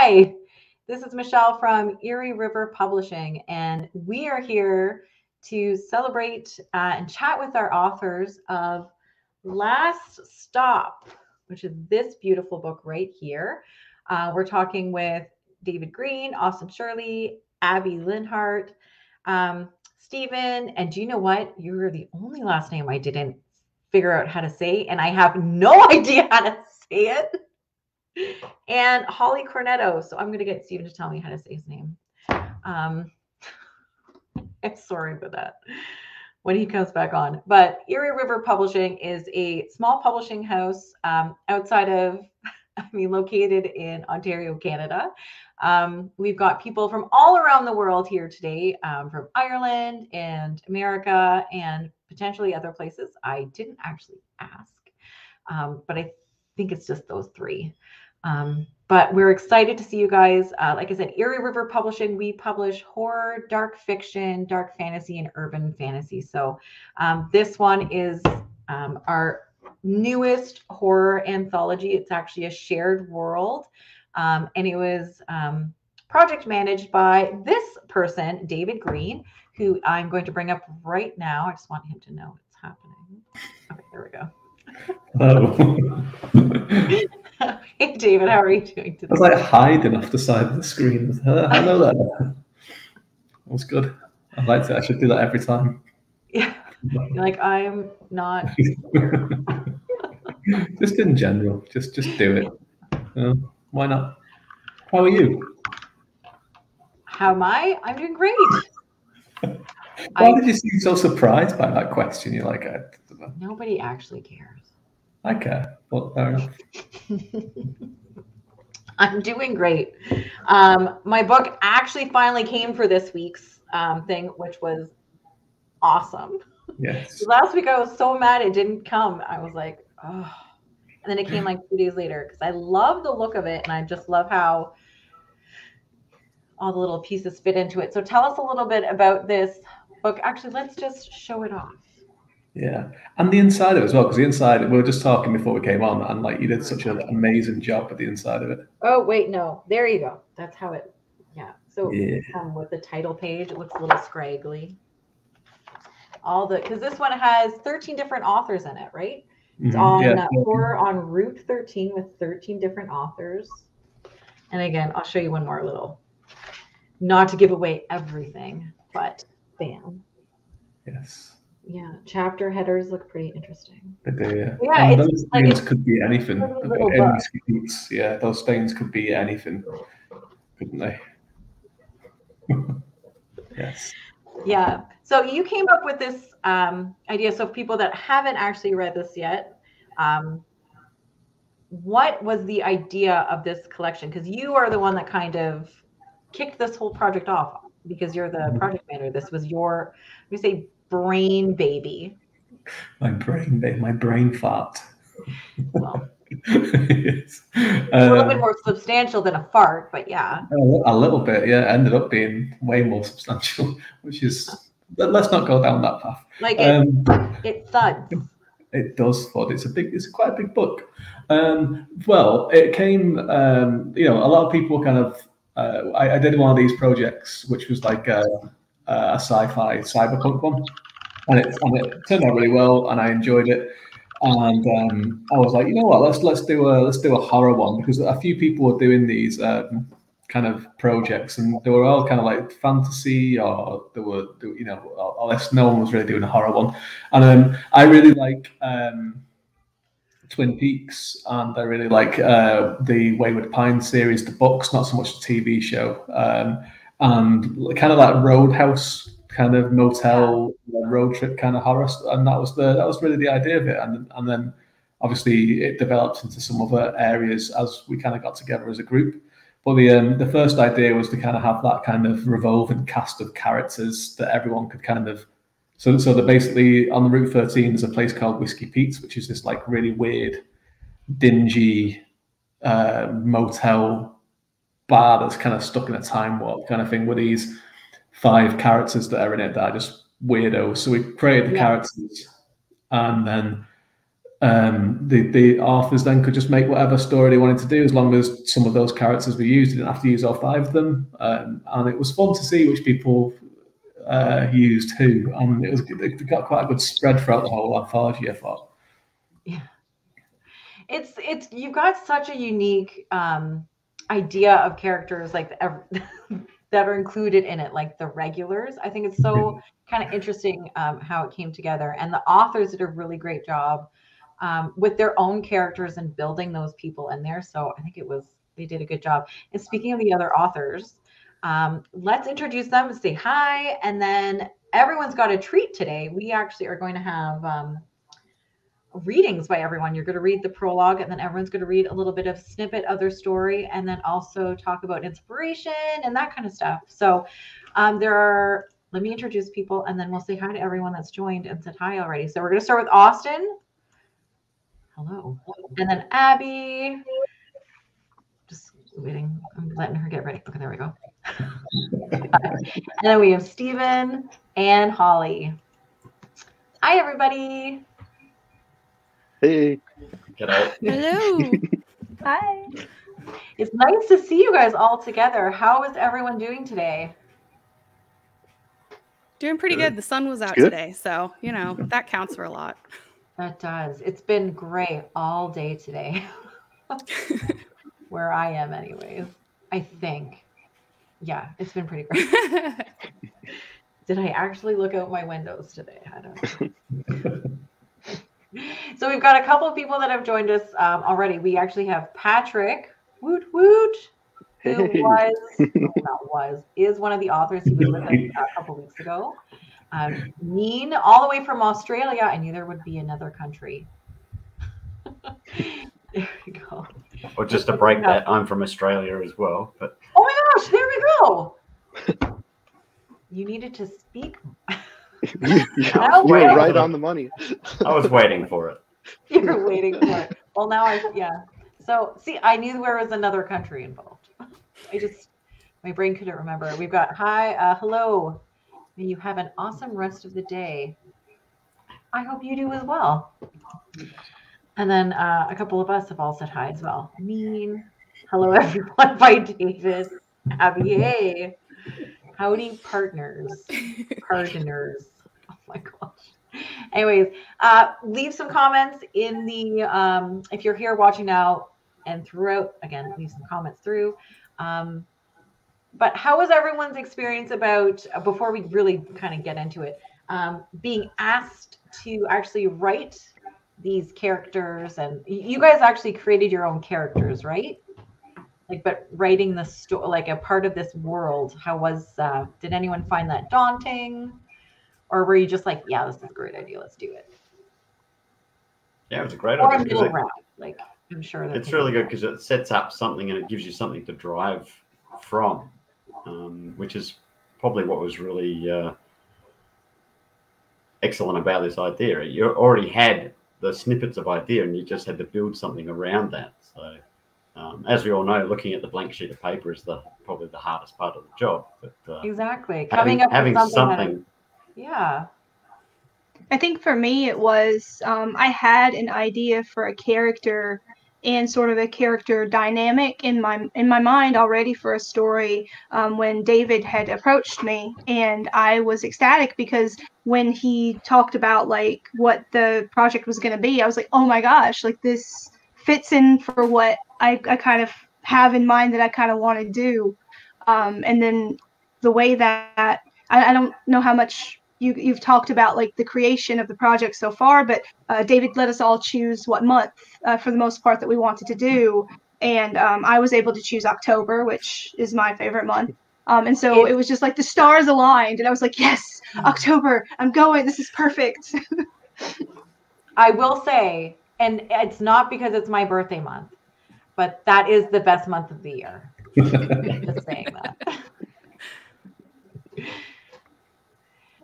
Hi, this is Michelle from Erie River Publishing, and we are here to celebrate and chat with our authors of Last Stop, which is this beautiful book right here. We're talking with David Green, Austin Shirley, Abby Linhart, Stephen, and do you know what? You were the only last name I didn't figure out how to say, and I have no idea how to say it. And Holly Cornetto. So I'm going to get Stephen to tell me how to say his name. I'm sorry about that when he comes back on. But Erie River Publishing is a small publishing house outside of, located in Ontario, Canada. We've got people from all around the world here today, from Ireland and America and potentially other places. I didn't actually ask, but I think it's just those three. But we're excited to see you guys. Like I said, Erie River Publishing, we publish horror, dark fiction, dark fantasy, and urban fantasy. So this one is our newest horror anthology. It's actually a shared world. And it was project managed by this person, David Green, who I'm going to bring up right now. I just want him to know it's happening. Okay, there we go. Hello. Hey, David, how are you doing today? I was like hiding off the side of the screen. Hello there. That was good. I liked it. I should do that every time. Yeah. You're like, I'm not. Just in general. Just do it. Why not? How are you? How am I? I'm doing great. Why did you seem so surprised by that question? You're like, nobody actually cares. I care. Well, fair enough. I'm doing great. My book actually finally came for this week's thing, which was awesome. Yes. Last week I was so mad it didn't come. I was like, oh. And then it came like 2 days later because I love the look of it and I just love how all the little pieces fit into it. So tell us a little bit about this book. Actually, let's just show it off. Yeah, and the inside of it as well, because the inside, we were just talking before we came on, and like you did such an amazing job with the inside of it. Oh, wait, no, there you go. That's how it, yeah. So with the title page, it looks a little scraggly. Because this one has 13 different authors in it, right? It's on horror on Route 13 with 13 different authors. And again, I'll show you one more little, not to give away everything, but bam. Yes. Yeah, chapter headers look pretty interesting. They do, yeah. Yeah, and those stains could be anything. Yeah, those stains could be anything, couldn't they? Yes. Yeah. So you came up with this idea. So people that haven't actually read this yet, what was the idea of this collection? Because you are the one that kind of kicked this whole project off because you're the project manager. This was your, you say, brain baby. My brain fart. Well, yes. A little bit more substantial than a fart, but yeah. A little bit, yeah. It ended up being way more substantial, which is, let's not go down that path. Like it thuds. It does thud. It's quite a big book. Well, it came, a lot of people kind of, I did one of these projects, which was like a sci-fi cyberpunk one, and it turned out really well, and I enjoyed it. And I was like, you know what, let's do a horror one, because a few people were doing these kind of projects, and they were all kind of like fantasy, or unless no one was really doing a horror one. And I really like Twin Peaks, and I really like the Wayward Pines series, the books, not so much the TV show. And kind of that Roadhouse kind of motel road trip kind of horror, and that was really the idea of it. And then obviously it developed into some other areas as we kind of got together as a group. But the first idea was to kind of have that kind of revolving cast of characters that everyone could kind of. So they're basically on the Route 13. There's a place called Whiskey Pete's, which is this like really weird, dingy motel bar that's kind of stuck in a time warp kind of thing, with these 5 characters that are in it that are just weirdos. So we created the characters, and then the authors then could just make whatever story they wanted to do, as long as some of those characters were used. They didn't have to use all 5 of them, and it was fun to see which people used who, and it got quite a good spread throughout the whole anthology, I thought. Yeah, it's you've got such a unique idea of characters like that are included in it, like the regulars. I think it's so kind of interesting how it came together, and the authors did a really great job with their own characters and building those people in there. So I think they did a good job. And speaking of the other authors, let's introduce them and say hi, and then everyone's got a treat today. We actually are going to have readings by everyone. You're going to read the prologue, and then everyone's going to read a little bit of snippet of their story, and then also talk about inspiration and that kind of stuff. So let me introduce people, and then we'll say hi to everyone that's joined and said hi already. So we're going to start with Austin. Hello. And then Abby. Just waiting. I'm letting her get ready. Okay, there we go. And then we have Stephen and Holly. Hi, everybody. Hey. Hello. Hi. It's nice to see you guys all together. How is everyone doing today? Doing pretty good. The sun was out today, so, you know, that counts for a lot. That does. It's been gray all day today. Where I am anyways, I think. Yeah, it's been pretty great. Did I actually look out my windows today? I don't know. So we've got a couple of people that have joined us already. We actually have Patrick, woot woot, who is one of the authors. He was with us a couple weeks ago. Neen, all the way from Australia. I knew there would be another country. There we go. Or just to break that, I'm from Australia as well. But oh my gosh, there we go. You needed to speak. You were right on the money. I was waiting for it. You were waiting for it. Well, now yeah. So see, I knew there was another country involved. My brain couldn't remember. We've got hello. May you have an awesome rest of the day. I hope you do as well. And then a couple of us have all said hi as well. Mean. Hello, everyone. By David. Abby. Hey. Howdy, partners. Partners. Oh my gosh. Anyways, leave some comments in the, if you're here watching now and throughout, again, leave some comments through. But how was everyone's experience about, before we really kind of get into it, being asked to actually write these characters? And you guys actually created your own characters, right? Like, but writing the story, like a part of this world, how was, did anyone find that daunting? Or were you just like, yeah, this is a great idea, let's do it? Yeah, it was a great or idea. A middle ground. Like, I'm sure it's really good because it sets up something and it gives you something to drive from, which is probably what was really excellent about this idea. You already had the snippets of idea and you just had to build something around that. So as we all know, looking at the blank sheet of paper is probably the hardest part of the job. But exactly. Having something. Yeah. I think for me it was I had an idea for a character and sort of a character dynamic in my mind already for a story when David had approached me, and I was ecstatic because when he talked about like what the project was going to be, I was like, oh my gosh, like this fits in for what I kind of have in mind that I kind of want to do. And then the way that I don't know how much you've talked about like the creation of the project so far, but David let us all choose what month for the most part that we wanted to do. And I was able to choose October, which is my favorite month. And so it was just like the stars aligned and I was like, yes, October, I'm going, this is perfect. I will say, and it's not because it's my birthday month, but that is the best month of the year. Just saying that.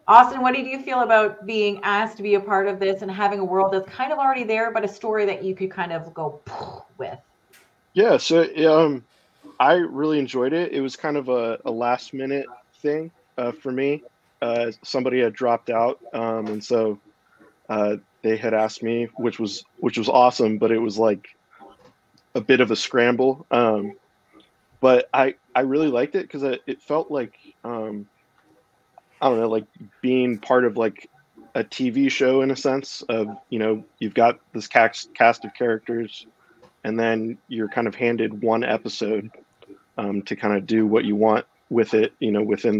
Austin, what did you feel about being asked to be a part of this and having a world that's kind of already there, but a story that you could kind of go with? Yeah, so I really enjoyed it. It was kind of a last minute thing for me. Somebody had dropped out, and so they had asked me, which was awesome, but it was like a bit of a scramble. But I really liked it because it felt like I don't know, like being part of like a TV show in a sense of, you've got this cast of characters, and then you're kind of handed one episode to kind of do what you want with it, within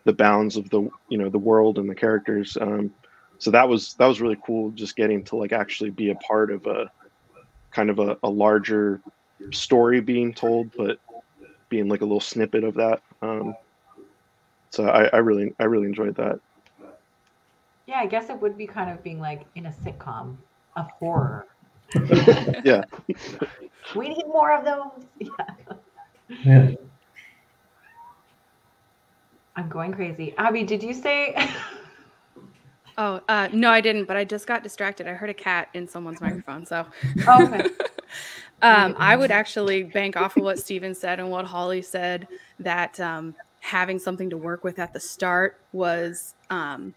the bounds of the world and the characters. So that was really cool, just getting to like actually be a part of a kind of a larger story being told, but being like a little snippet of that. So I really enjoyed that. Yeah, I guess it would be kind of being like in a sitcom of horror. Yeah. We need more of those. Yeah. I'm going crazy. Abby, did you say? Oh, no, I didn't, but I just got distracted. I heard a cat in someone's microphone. So Okay. I would actually bank off of what Steven said and what Holly said, that having something to work with at the start was, I'm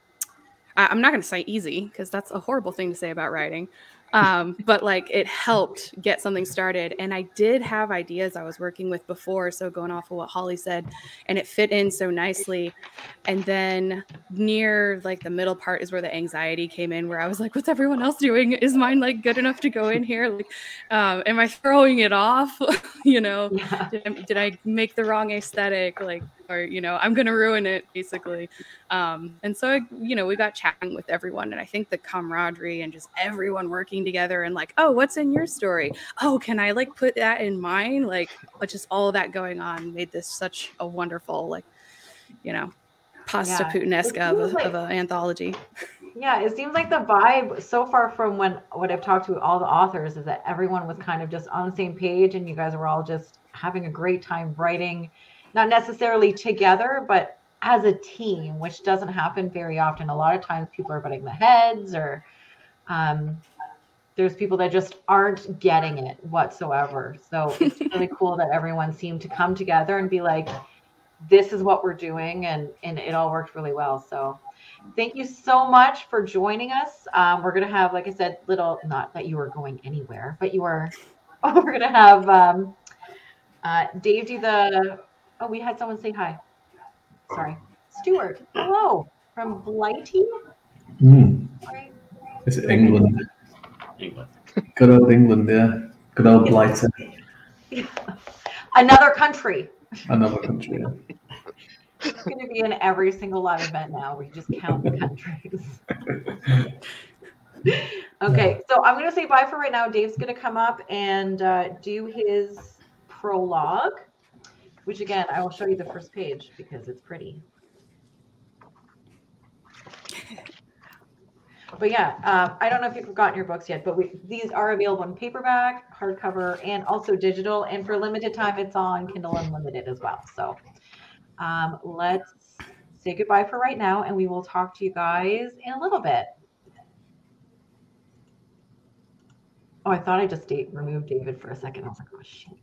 not going to say easy, because that's a horrible thing to say about writing. But like it helped get something started. And I did have ideas I was working with before. So going off of what Holly said, and it fit in so nicely. And then near like the middle part is where the anxiety came in, where I was like, what's everyone else doing? Is mine like good enough to go in here? Like, am I throwing it off? Yeah. Did I make the wrong aesthetic? Like, or, I'm going to ruin it basically. And so, we got chatting with everyone, and I think the camaraderie and just everyone working together and like, oh, what's in your story? Oh, can I like put that in mine? Like just all of that going on made this such a wonderful, like, pasta Putin-esque of an anthology. Yeah, it seems like the vibe so far from what I've talked to all the authors is that everyone was kind of just on the same page, and you guys were all just having a great time writing, not necessarily together, but as a team, which doesn't happen very often. A lot of times people are butting the heads, or there's people that just aren't getting it whatsoever. So it's really cool that everyone seemed to come together and be like, this is what we're doing, and it all worked really well. So thank you so much for joining us. We're going to have, like I said, not that you were going anywhere, but we're going to have Dave do we had someone say hi. Sorry. Stuart, hello, from Blighty. Right? Is it England? England. Good old England, yeah. Good old Blighty. Another country. Another country, yeah. It's going to be in every single live event now. We just count the countries. Okay, so I'm going to say bye for right now. Dave's going to come up and do his prologue, which again, I will show you the first page because it's pretty. But yeah, I don't know if you've gotten your books yet, but these are available in paperback, hardcover, and also digital. And for limited time, it's on Kindle Unlimited as well. So let's say goodbye for right now, and we will talk to you guys in a little bit. Oh, I thought I just removed David for a second. I was like, oh, shoot.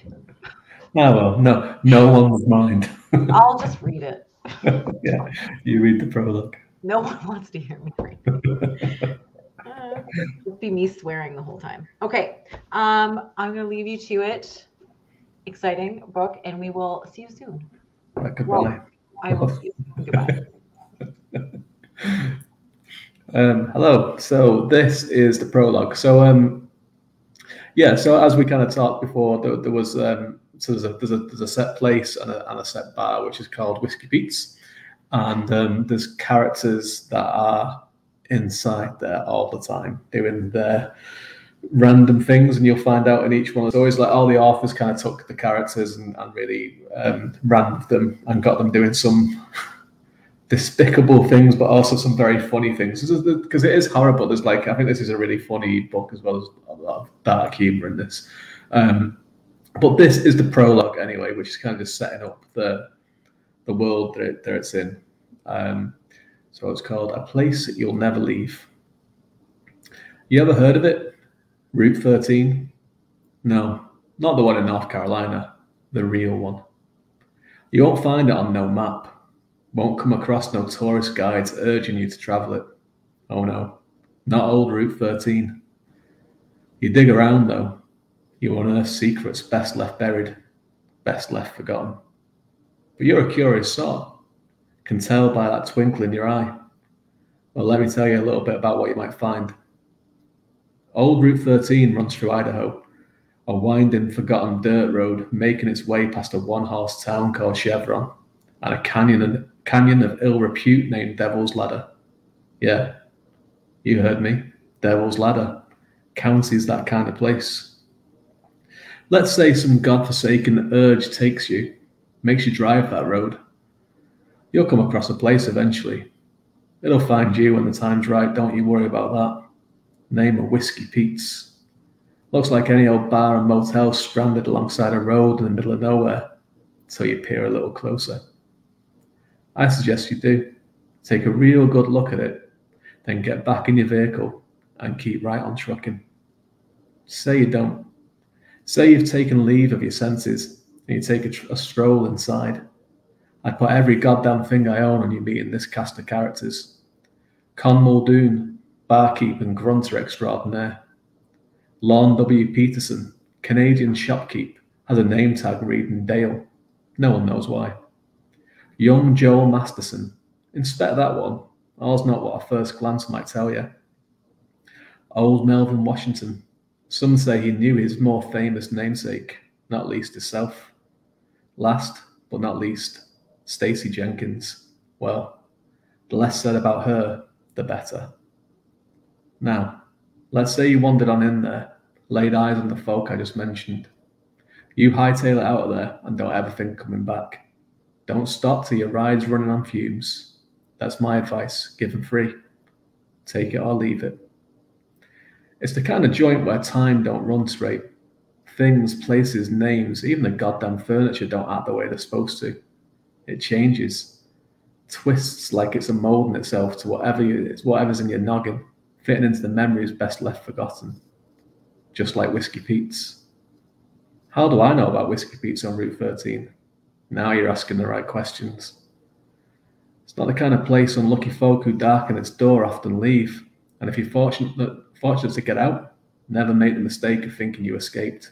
Oh, well, no one would mind. I'll just read it. Yeah, you read the prologue. No one wants to hear me read it. It'll be me swearing the whole time. Okay, I'm going to leave you to it. Exciting book, and we will see you soon. Goodbye. Well, I will see you. Goodbye. Hello. So this is the prologue. So so as we kind of talked before, there was so there's a set place and a set bar which is called Whiskey Pete's, and there's characters that are inside there all the time doing their random things, and you'll find out in each one. It's always like all the authors kind of took the characters and really ran with them and got them doing some despicable things, but also some very funny things, because it is horrible. There's I think this is a really funny book as well as a lot of dark humor in this. But this is the prologue anyway, which is kind of just setting up the world that it's in. So it's called A Place You'll Never Leave. You ever heard of it? Route 13? No, not the one in North Carolina, the real one. You won't find it on no map. Won't come across no tourist guides urging you to travel it. Oh no, not old Route 13. You dig around, though, you unearth secrets best left buried, best left forgotten. But you're a curious sort. Can tell by that twinkle in your eye. Well, let me tell you a little bit about what you might find. Old Route 13 runs through Idaho, a winding, forgotten dirt road making its way past a one-horse town called Chevron and a canyon of ill repute named Devil's Ladder. Yeah, you heard me. Devil's Ladder. County's that kind of place. Let's say some godforsaken urge takes you, makes you drive that road. You'll come across a place eventually. It'll find you when the time's right, don't you worry about that. Name of Whiskey Pete's. Looks like any old bar and motel stranded alongside a road in the middle of nowhere, so you peer a little closer. I suggest you do. Take a real good look at it, then get back in your vehicle and keep right on trucking. Say you don't. Say you've taken leave of your senses and you take a stroll inside. I'd put every goddamn thing I own on you meeting this cast of characters. Con Muldoon, barkeep and grunter extraordinaire. Lorne W. Peterson, Canadian shopkeep, has a name tag reading Dale. No one knows why. Young Joel Masterson, inspect that one. All's not what a first glance might tell you. Old Melvin Washington. Some say he knew his more famous namesake, not least himself. Last but not least, Stacy Jenkins. Well, the less said about her, the better. Now, let's say you wandered on in there, laid eyes on the folk I just mentioned. You hightail it out of there and don't ever think coming back. Don't stop till your ride's running on fumes. That's my advice, given free. Take it or leave it. It's the kind of joint where time don't run straight. Things, places, names, even the goddamn furniture don't act the way they're supposed to. It changes, twists like it's molding itself to whatever's in your noggin, fitting into the memories best left forgotten. Just like Whiskey Pete's. How do I know about Whiskey Pete's on Route 13? Now you're asking the right questions. It's not the kind of place unlucky folk who darken its door often leave, and if you're fortunate to get out, never make the mistake of thinking you escaped.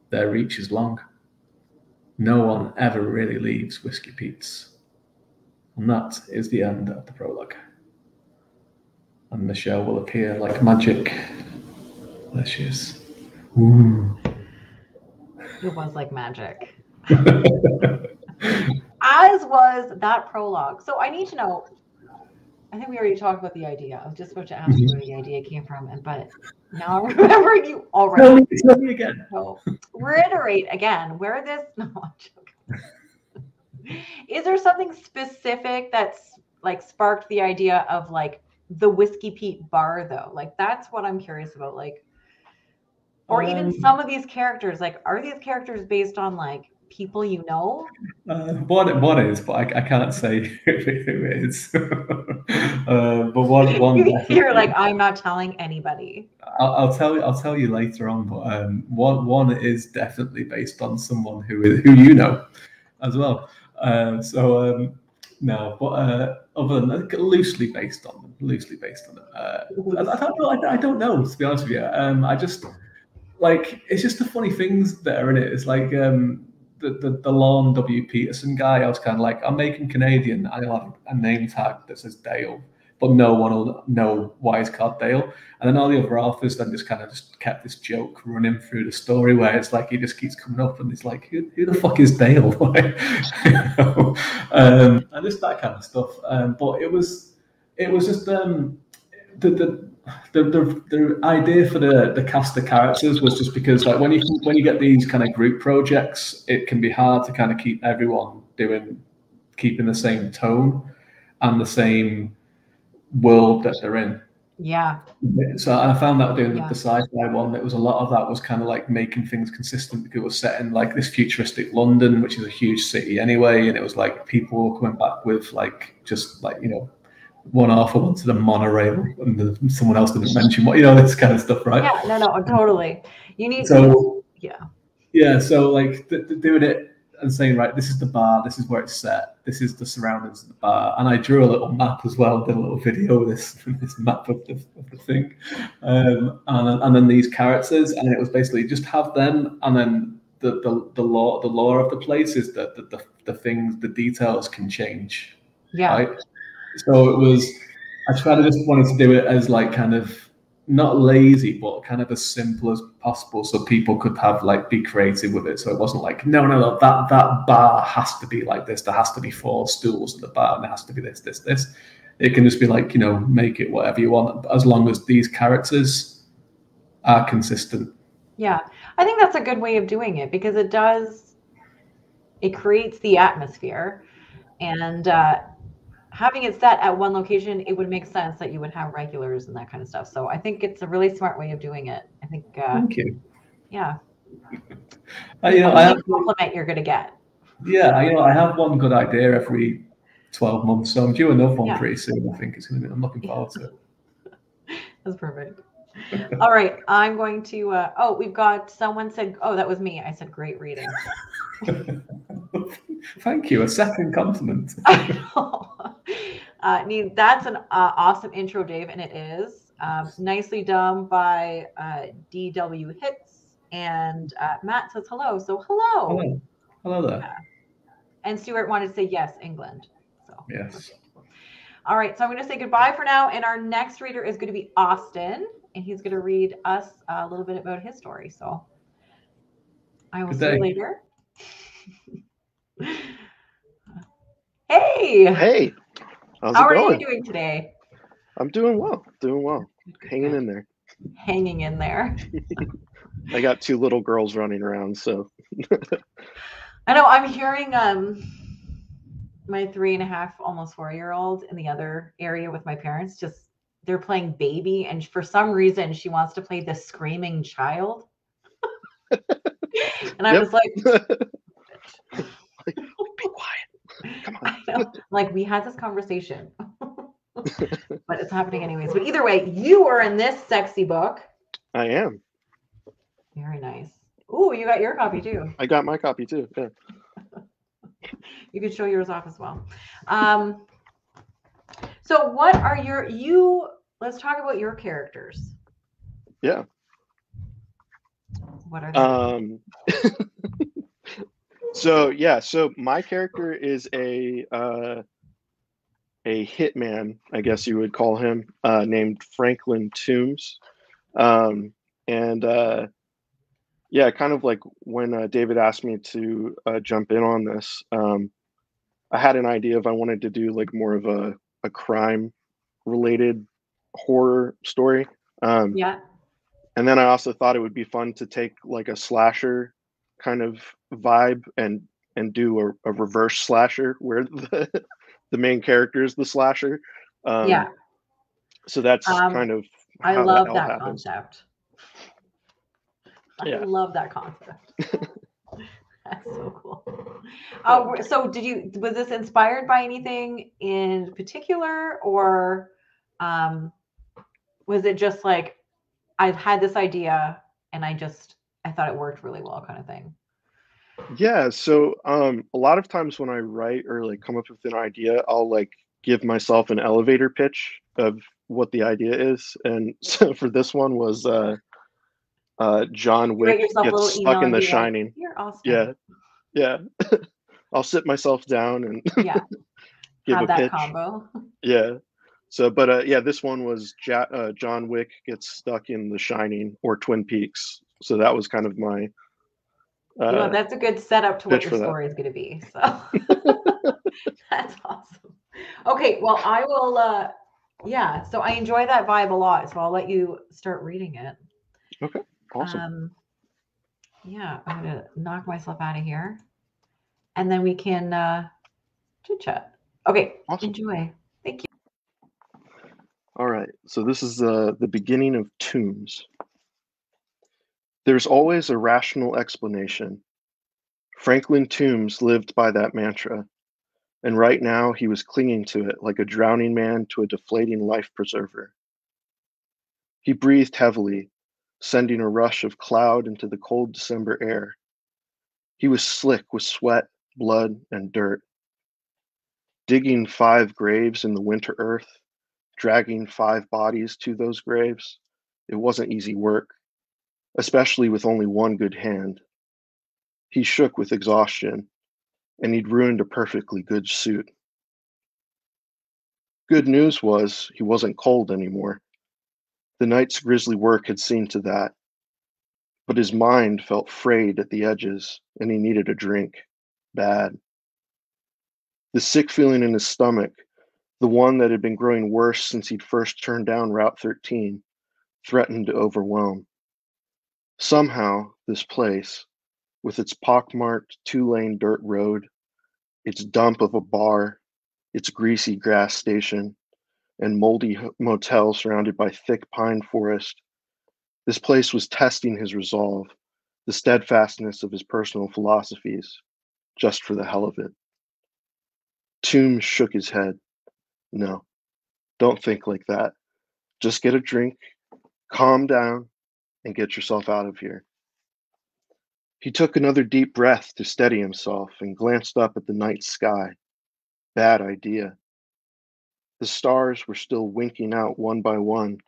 Their reach is long. No one ever really leaves Whiskey Pete's. And that is the end of the prologue. And the show will appear like magic. There she is. Ooh. It was like magic. As was that prologue. So I need to know, I think we already talked about the idea. I was just about to ask you where the idea came from, but now I'm remembering you already. Tell me again. So reiterate again where this. No, I'm joking. Is there something specific that's like sparked the idea of like the Whiskey Pete bar though? Like that's what I'm curious about. Like, or even some of these characters. Like, are these characters based on like people you know? One is, but I can't say who it is. But one you're like, I'm not telling anybody. I'll tell you later on. But one is definitely based on someone who you know as well. No, but other than that, loosely based on them. I don't know, to be honest with you. I just like, it's just the funny things that are in it. It's like the Lorne W. Peterson guy. I was kind of like, I'm making Canadian. I'll have a name tag that says Dale, but no one will know why it's called Dale. And then all the other authors then just kept this joke running through the story where it's like he just keeps coming up and it's like, who the fuck is Dale? And just that kind of stuff. But it was just the idea for the cast of characters was just because like when you get these kind of group projects, it can be hard to kind of keep everyone keeping the same tone and the same world that they're in. Yeah. So I found that doing the sci-fi one, that was a lot of that was kind of like making things consistent because it was set in like this futuristic London, which is a huge city anyway, and it was like people were coming back with like just like, you know, one author went to the monorail and someone else didn't mention what, you know, this kind of stuff, right? Yeah, no, totally. You need so yeah. Yeah, so like doing it and saying, right, this is the bar, this is where it's set, this is the surroundings of the bar, and I drew a little map as well, did a little video of this map of the thing, and then these characters, and it was basically just have them, and then the lore of the place is that the things, the details can change. Yeah. Right? So it was, I just wanted to do it as like kind of not lazy, but kind of as simple as possible, so people could have like be creative with it. So it wasn't like no, that bar has to be like this. There has to be 4 stools at the bar, and there has to be this. It can just be like, you know, make it whatever you want, as long as these characters are consistent. Yeah, I think that's a good way of doing it, because it creates the atmosphere, and having it set at one location, it would make sense that you would have regulars and that kind of stuff. So I think it's a really smart way of doing it. I think. Thank you. Yeah. You know, I have compliment you're going to get. Yeah, you know, I have one good idea every 12 months, so I'm due another one pretty soon. I think it's going to be. I'm looking forward to it. That's perfect. All right, I'm going to. We've got someone said. Oh, that was me. I said great reading. Thank you. A second compliment. I know. That's an awesome intro, Dave, and it is nicely done by DW Hits, and Matt says hello. So hello. Hello there. And Stuart wanted to say yes, England. So yes. All right, so I'm going to say goodbye for now, and our next reader is going to be Austin, and he's going to read us a little bit about his story. So I will see you later. Hey, how's How it going? are you doing today? I'm doing well. Hanging in there. Hanging in there. I got 2 little girls running around, so. I know. I'm hearing my 3.5, almost 4-year-old in the other area with my parents. Just they're playing baby, and for some reason she wants to play the screaming child. And I'm just like, be quiet. Come on. I know. Like, we had this conversation, but it's happening anyways. But either way, you are in this sexy book. I am. Very nice. Ooh, you got your copy too. I got my copy too. Yeah. You could show yours off as well. So what are let's talk about your characters. Yeah. What are they? So my character is a hitman, I guess you would call him, named Franklin Toombs. Kind of like when David asked me to jump in on this, I had an idea if I wanted to do like more of a crime related horror story. Yeah. And then I also thought it would be fun to take like a slasher kind of vibe and do a reverse slasher where the main character is the slasher. Yeah. So that's kind of I how love that that concept. I Yeah. love that concept. That's so cool. So was this inspired by anything in particular, or was it just like, I've had this idea and I thought it worked really well kind of thing? Yeah, so a lot of times when I write or like come up with an idea, I'll like give myself an elevator pitch of what the idea is. And so for this one was John Wick gets stuck in The Shining. Like, you're awesome. Yeah. I'll sit myself down and give have a pitch. Combo. Yeah. So, but this one was John Wick gets stuck in The Shining or Twin Peaks. So that was kind of my. That's a good setup to what your story is going to be. So that's awesome. Okay, well, I will. So I enjoy that vibe a lot. So I'll let you start reading it. Okay, awesome. I'm going to knock myself out of here, and then we can chit chat. Okay, awesome. Enjoy. Thank you. All right, so this is the beginning of Tombs. There's always a rational explanation. Franklin Toombs lived by that mantra, and right now he was clinging to it like a drowning man to a deflating life preserver. He breathed heavily, sending a rush of cloud into the cold December air. He was slick with sweat, blood, and dirt. Digging 5 graves in the winter earth, dragging 5 bodies to those graves, it wasn't easy work, especially with only one good hand. He shook with exhaustion, and he'd ruined a perfectly good suit. Good news was he wasn't cold anymore. The night's grisly work had seen to that. But his mind felt frayed at the edges, and he needed a drink. Bad. The sick feeling in his stomach, the one that had been growing worse since he'd first turned down Route 13, threatened to overwhelm. Somehow, this place, with its pockmarked 2-lane dirt road, its dump of a bar, its greasy grass station, and moldy motel surrounded by thick pine forest, this place was testing his resolve, the steadfastness of his personal philosophies, just for the hell of it. Toombs shook his head. No, don't think like that. Just get a drink, calm down, and get yourself out of here. He took another deep breath to steady himself and glanced up at the night sky. Bad idea. The stars were still winking out one by one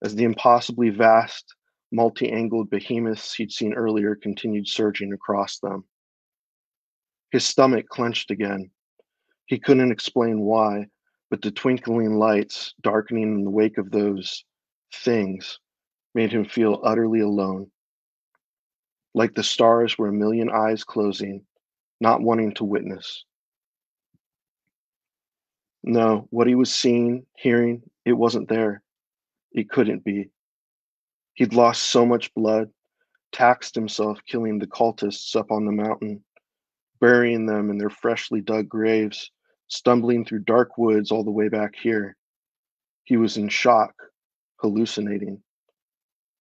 as the impossibly vast, multi-angled behemoths he'd seen earlier continued surging across them. His stomach clenched again. He couldn't explain why, but the twinkling lights darkening in the wake of those things made him feel utterly alone. Like the stars were a million eyes closing, not wanting to witness. No, what he was seeing, hearing, it wasn't there. It couldn't be. He'd lost so much blood, taxed himself killing the cultists up on the mountain, burying them in their freshly dug graves, stumbling through dark woods all the way back here. He was in shock, hallucinating.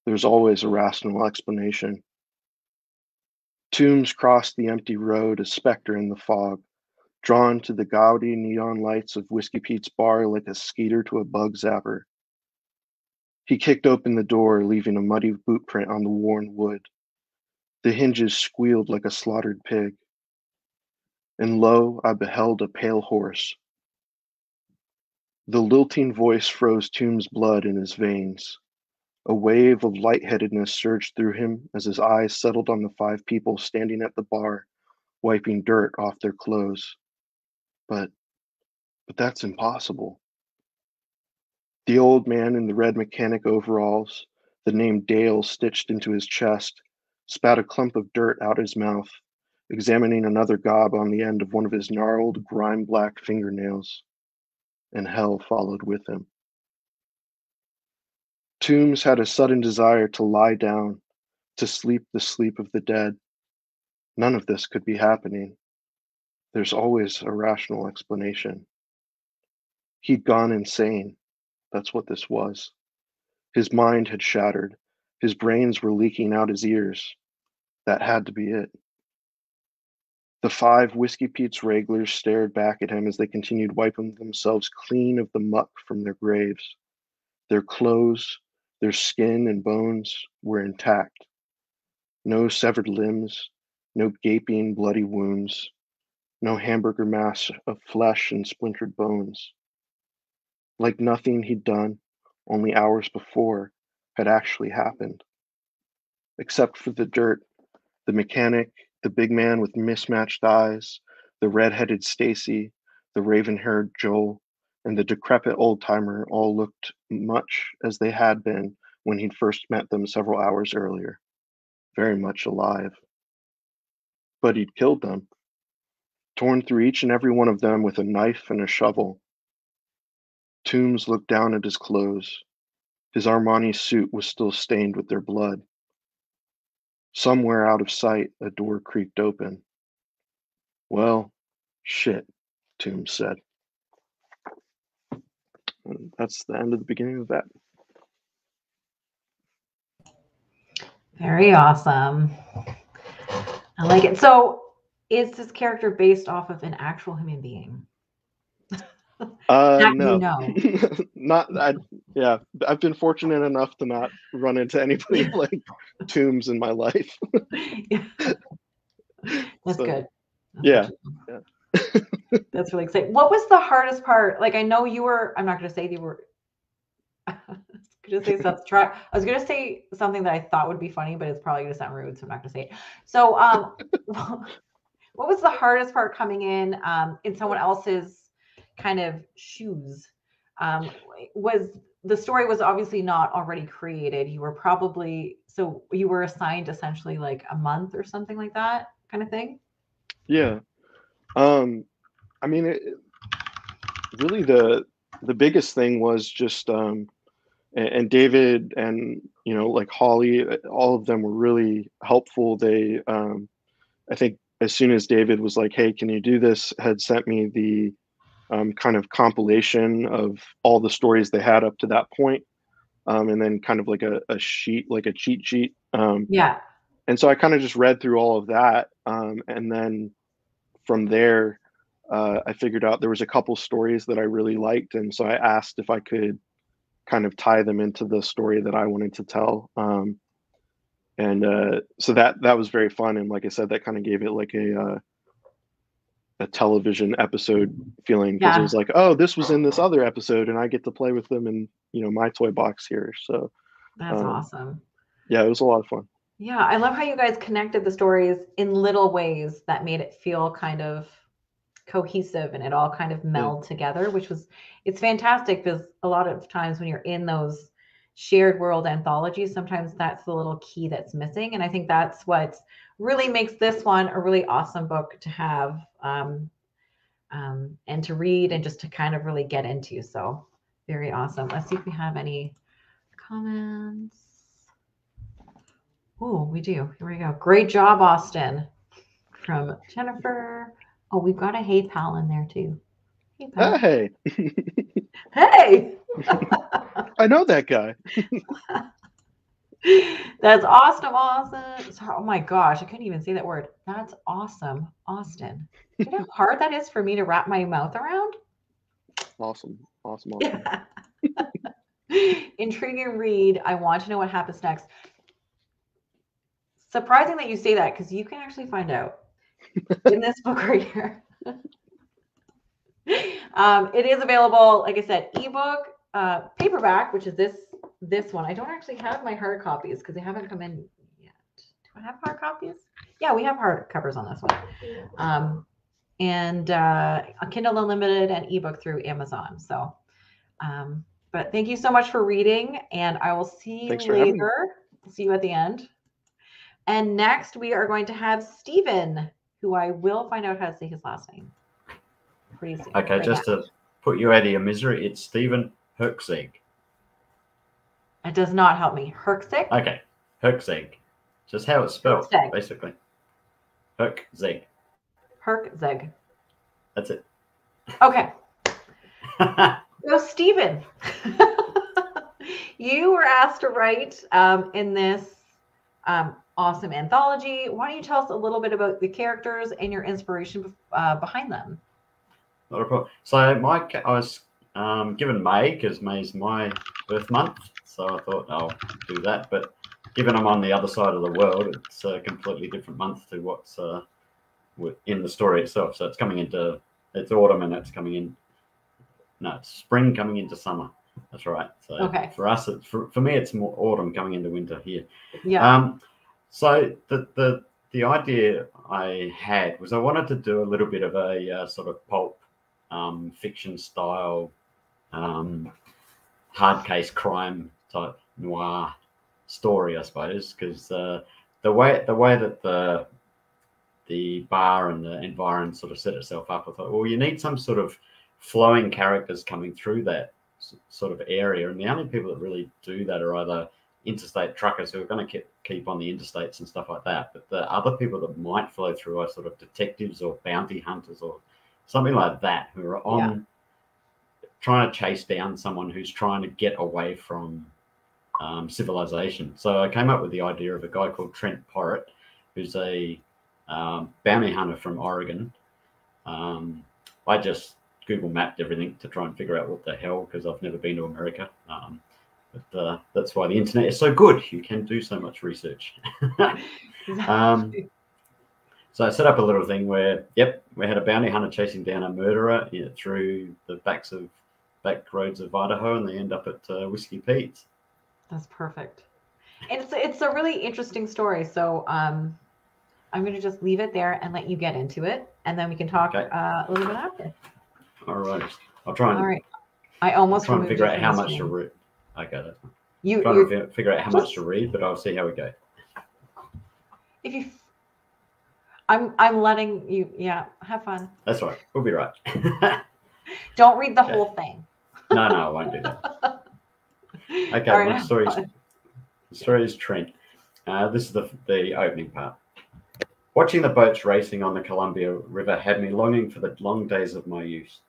There's always a rational explanation. Toombs crossed the empty road, a specter in the fog, drawn to the gaudy neon lights of Whiskey Pete's bar like a skeeter to a bug zapper. He kicked open the door, leaving a muddy boot print on the worn wood. The hinges squealed like a slaughtered pig. And lo, I beheld a pale horse. The lilting voice froze Toombs' blood in his veins. A wave of lightheadedness surged through him as his eyes settled on the 5 people standing at the bar, wiping dirt off their clothes. But that's impossible. The old man in the red mechanic overalls, the name Dale stitched into his chest, spat a clump of dirt out his mouth, examining another gob on the end of one of his gnarled, grime-black fingernails. And hell followed with him. Toombs had a sudden desire to lie down, to sleep the sleep of the dead. None of this could be happening. There's always a rational explanation. He'd gone insane. That's what this was. His mind had shattered. His brains were leaking out his ears. That had to be it. The 5 Whiskey Pete's regulars stared back at him as they continued wiping themselves clean of the muck from their graves. Their clothes, their skin and bones were intact. No severed limbs, no gaping, bloody wounds, no hamburger mass of flesh and splintered bones. Like nothing he'd done only hours before had actually happened. Except for the dirt, the mechanic, the big man with mismatched eyes, the red-headed Stacy, the raven-haired Joel, and the decrepit old-timer all looked much as they had been when he'd first met them several hours earlier, very much alive. But he'd killed them, torn through each and every one of them with a knife and a shovel. Toombs looked down at his clothes. His Armani suit was still stained with their blood. Somewhere out of sight, a door creaked open. Well, shit, Toombs said. And that's the end of the beginning of that. Very awesome. I like it. So is this character based off of an actual human being? No. You know. Yeah, I've been fortunate enough to not run into anybody like Toombs in my life. That's So, good. yeah. That's really exciting. What was the hardest part? Like, I know you were, I'm not going to say you were, I was going to say something that I thought would be funny, but it's probably going to sound rude, so I'm not going to say it. So, what was the hardest part coming in someone else's kind of shoes? Was the story was obviously not already created. You were probably, so you were assigned essentially like a month or something like that kind of thing. Yeah. I mean, really the biggest thing was just and David and like Holly, all of them were really helpful. They I think as soon as David was like, hey, can you do this, had sent me the kind of compilation of all the stories they had up to that point, and then kind of like a sheet, like a cheat sheet. Yeah. And so I kind of just read through all of that, and then from there, I figured out there was a couple stories that I really liked, and so I asked if I could kind of tie them into the story that I wanted to tell. And so that was very fun, and like I said, that kind of gave it like a television episode feeling, because it was like, oh, this was in this other episode, and I get to play with them in my toy box here. So that's awesome. Yeah, it was a lot of fun. Yeah, I love how you guys connected the stories in little ways that made it feel kind of cohesive and it all kind of meld together, it's fantastic, because a lot of times when you're in those shared world anthologies, sometimes that's the little key that's missing. And I think that's what really makes this one a really awesome book to have and to read and just to kind of really get into. So very awesome. Let's see if we have any comments. Oh, we do. Here we go. Great job, Austin, from Jennifer. Oh, we've got a hey pal in there too. Hey pal. Hey. Hey. I know that guy. That's awesome, Austin. Oh my gosh, I couldn't even say that word. That's awesome, Austin. Do you know how hard that is for me to wrap my mouth around? Awesome. Yeah. Intriguing read. I want to know what happens next. Surprising that you say that, because you can actually find out in this book right here. It is available, like I said, ebook, paperback, which is this one. I don't actually have my hard copies because they haven't come in yet. Do I have hard copies? Yeah, we have hard covers on this one. And a Kindle Unlimited and ebook through Amazon. So, but thank you so much for reading, and I will see you later. See you at the end. And next we are going to have Stephen, who I will find out how to say his last name pretty soon. Okay, just to put you out of your misery, it's Stephen Huxley. It does not help me. Huxley? Okay, Huxley. Just how it's spelled, basically. Huxley. Huxley. That's it. Okay. So, Stephen, you were asked to write in this awesome anthology. Why don't you tell us a little bit about the characters and your inspiration behind them? Not a problem. So I was given May, because May's my birth month, so I thought I'll do that. But given I'm on the other side of the world, it's a completely different month to what's in the story itself. So it's coming into, it's autumn, and it's coming in. No, it's spring coming into summer. That's right. So okay. For us, for me, it's more autumn coming into winter here. Yeah. So the idea I had was I wanted to do a little bit of a sort of pulp fiction style hard case crime type noir story, I suppose, because the way that the bar and the environment sort of set itself up, I thought, well, you need some sort of flowing characters coming through that sort of area, and the only people that really do that are either interstate truckers who are going to keep on the interstates and stuff like that, but the other people that might flow through are sort of detectives or bounty hunters or something like that, who are on trying to chase down someone who's trying to get away from civilization. So I came up with the idea of a guy called Trent Porritt, who's a bounty hunter from Oregon. I just Google mapped everything to try and figure out what the hell, because I've never been to America. But that's why the internet is so good. You can do so much research. So I set up a little thing where, we had a bounty hunter chasing down a murderer through the back roads of Idaho, and they end up at Whiskey Pete's. That's perfect. It's a really interesting story. So I'm going to just leave it there and let you get into it, and then we can talk a little bit after. All right. I'll try and. All right. I almost trying to figure out how much to read. Okay, that's fine. Trying to figure out how much to read, but I'll see how we go. If you, I'm letting you. Yeah, have fun. That's right. We'll be right. Don't read the whole thing. No, I won't do that. Okay, All right, my story is Trent. This is the opening part. Watching the boats racing on the Columbia River had me longing for the long days of my youth.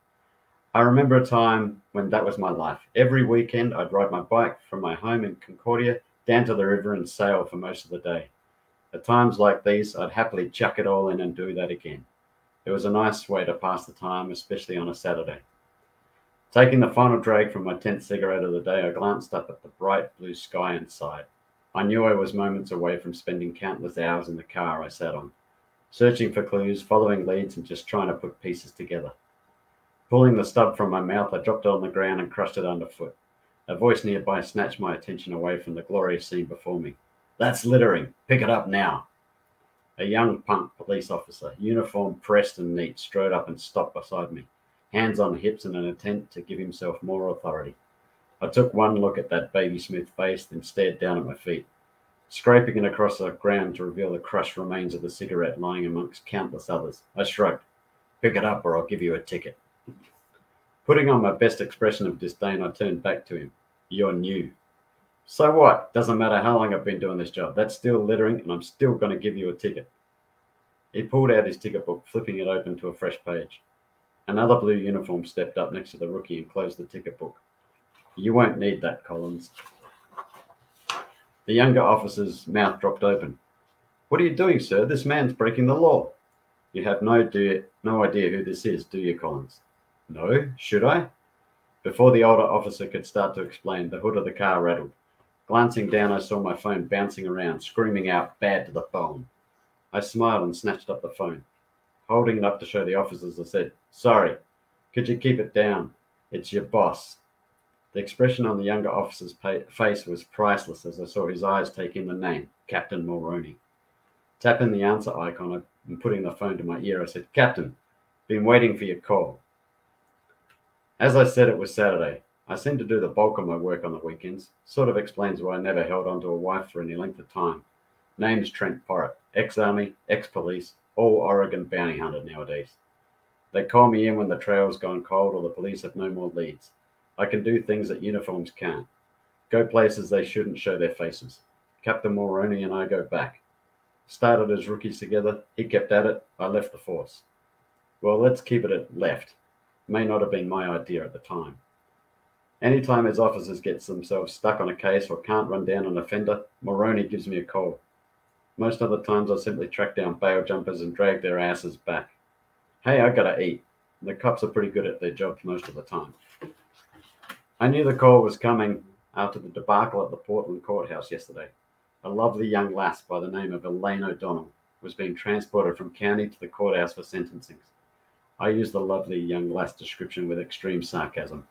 I remember a time when that was my life. Every weekend, I'd ride my bike from my home in Concordia down to the river and sail for most of the day. At times like these, I'd happily chuck it all in and do that again. It was a nice way to pass the time, especially on a Saturday. Taking the final drag from my 10th cigarette of the day, I glanced up at the bright blue sky and sighed. I knew I was moments away from spending countless hours in the car I sat on, searching for clues, following leads, and just trying to put pieces together. Pulling the stub from my mouth, I dropped it on the ground and crushed it underfoot. A voice nearby snatched my attention away from the glorious scene before me. "That's littering. Pick it up now." A young punk police officer, uniform pressed and neat, strode up and stopped beside me, hands on hips in an attempt to give himself more authority. I took one look at that baby smooth face, then stared down at my feet, scraping it across the ground to reveal the crushed remains of the cigarette lying amongst countless others. I shrugged. "Pick it up or I'll give you a ticket." Putting on my best expression of disdain, I turned back to him. "You're new." "So what? Doesn't matter how long I've been doing this job. That's still littering, and I'm still going to give you a ticket." He pulled out his ticket book, flipping it open to a fresh page. Another blue uniform stepped up next to the rookie and closed the ticket book. "You won't need that, Collins." The younger officer's mouth dropped open. "What are you doing, sir? This man's breaking the law." "You have no idea who this is, do you, Collins?" "No, should I?" Before the older officer could start to explain, the hood of the car rattled. Glancing down, I saw my phone bouncing around, screaming out, "Bad to the bone." I smiled and snatched up the phone. Holding it up to show the officers, I said, "Sorry, could you keep it down? It's your boss." The expression on the younger officer's face was priceless as I saw his eyes take in the name, Captain Mulroney. Tapping the answer icon and putting the phone to my ear, I said, "Captain, been waiting for your call." As I said, it was Saturday. I seem to do the bulk of my work on the weekends. Sort of explains why I never held on to a wife for any length of time. Name's Trent Porritt, ex-army, ex-police, all Oregon bounty hunter nowadays. They call me in when the trail's gone cold or the police have no more leads. I can do things that uniforms can't. Go places they shouldn't show their faces. Captain Mulroney and I go back. Started as rookies together. He kept at it. I left the force. Well, let's keep it at left. May not have been my idea at the time. Anytime his officers get themselves stuck on a case or can't run down an offender, Mulroney gives me a call. Most of the times I simply track down bail jumpers and drag their asses back. Hey, I gotta eat. The cops are pretty good at their jobs most of the time. I knew the call was coming after the debacle at the Portland courthouse yesterday. A lovely young lass by the name of Elaine O'Donnell was being transported from county to the courthouse for sentencing. I used the lovely young lass description with extreme sarcasm.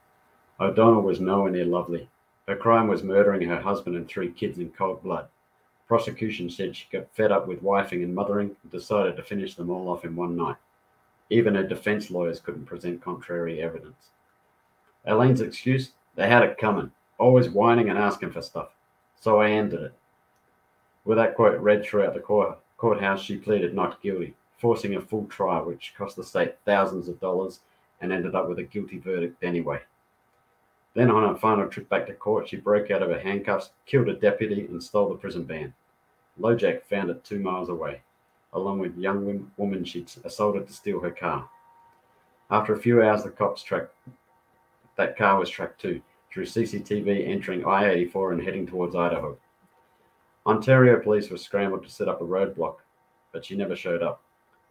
O'Donnell was nowhere near lovely. Her crime was murdering her husband and 3 kids in cold blood. Prosecution said she got fed up with wifing and mothering and decided to finish them all off in one night. Even her defense lawyers couldn't present contrary evidence. Elaine's excuse? They had it coming, always whining and asking for stuff. So I ended it. With that quote read throughout the courthouse, she pleaded not guilty, forcing a full trial which cost the state thousands of dollars and ended up with a guilty verdict anyway. Then on her final trip back to court, she broke out of her handcuffs, killed a deputy, and stole the prison van. LoJack found it 2 miles away, along with a young woman she'd assaulted to steal her car. After a few hours, the cops that car was tracked too, through CCTV entering I-84 and heading towards Idaho. Ontario police were scrambled to set up a roadblock, but she never showed up.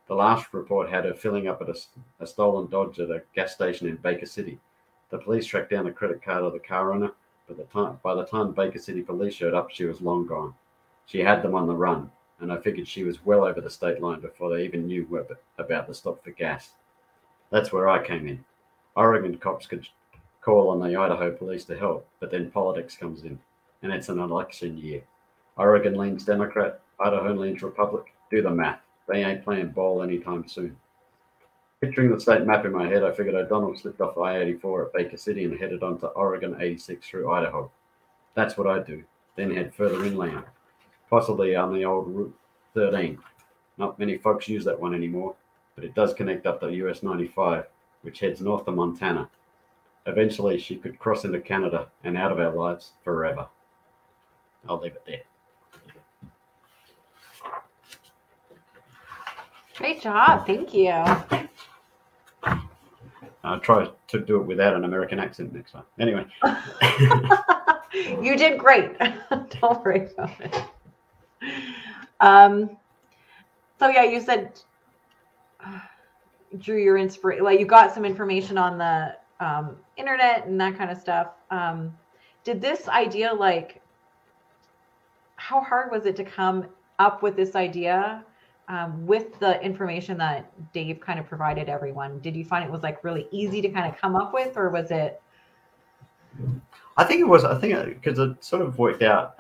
The last report had her filling up at a stolen Dodge at a gas station in Baker City. The police tracked down the credit card of the car owner, but by the time Baker City police showed up, she was long gone. She had them on the run, and I figured she was well over the state line before they even knew about the stop for gas. That's where I came in. Oregon cops could call on the Idaho police to help, but then politics comes in, and it's an election year. Oregon leans Democrat, Idaho leans Republic. Do the math. They ain't playing ball anytime soon. Picturing the state map in my head, I figured O'Donnell slipped off I-84 at Baker City and headed onto Oregon 86 through Idaho. That's what I'd do, then head further inland, possibly on the old Route 13. Not many folks use that one anymore, but it does connect up to US 95, which heads north to Montana. Eventually, she could cross into Canada and out of our lives forever. I'll leave it there. Great job. Thank you. I'll try to do it without an American accent next time. Anyway. You did great. Don't worry about it. So yeah, you said drew your inspiration. Like you got some information on the internet and that kind of stuff. Did this idea, like, how hard was it to come up with this idea with the information that Dave kind of provided everyone? Did you find it was like really easy to kind of come up with, or was it? I think it was. I think because it sort of worked out.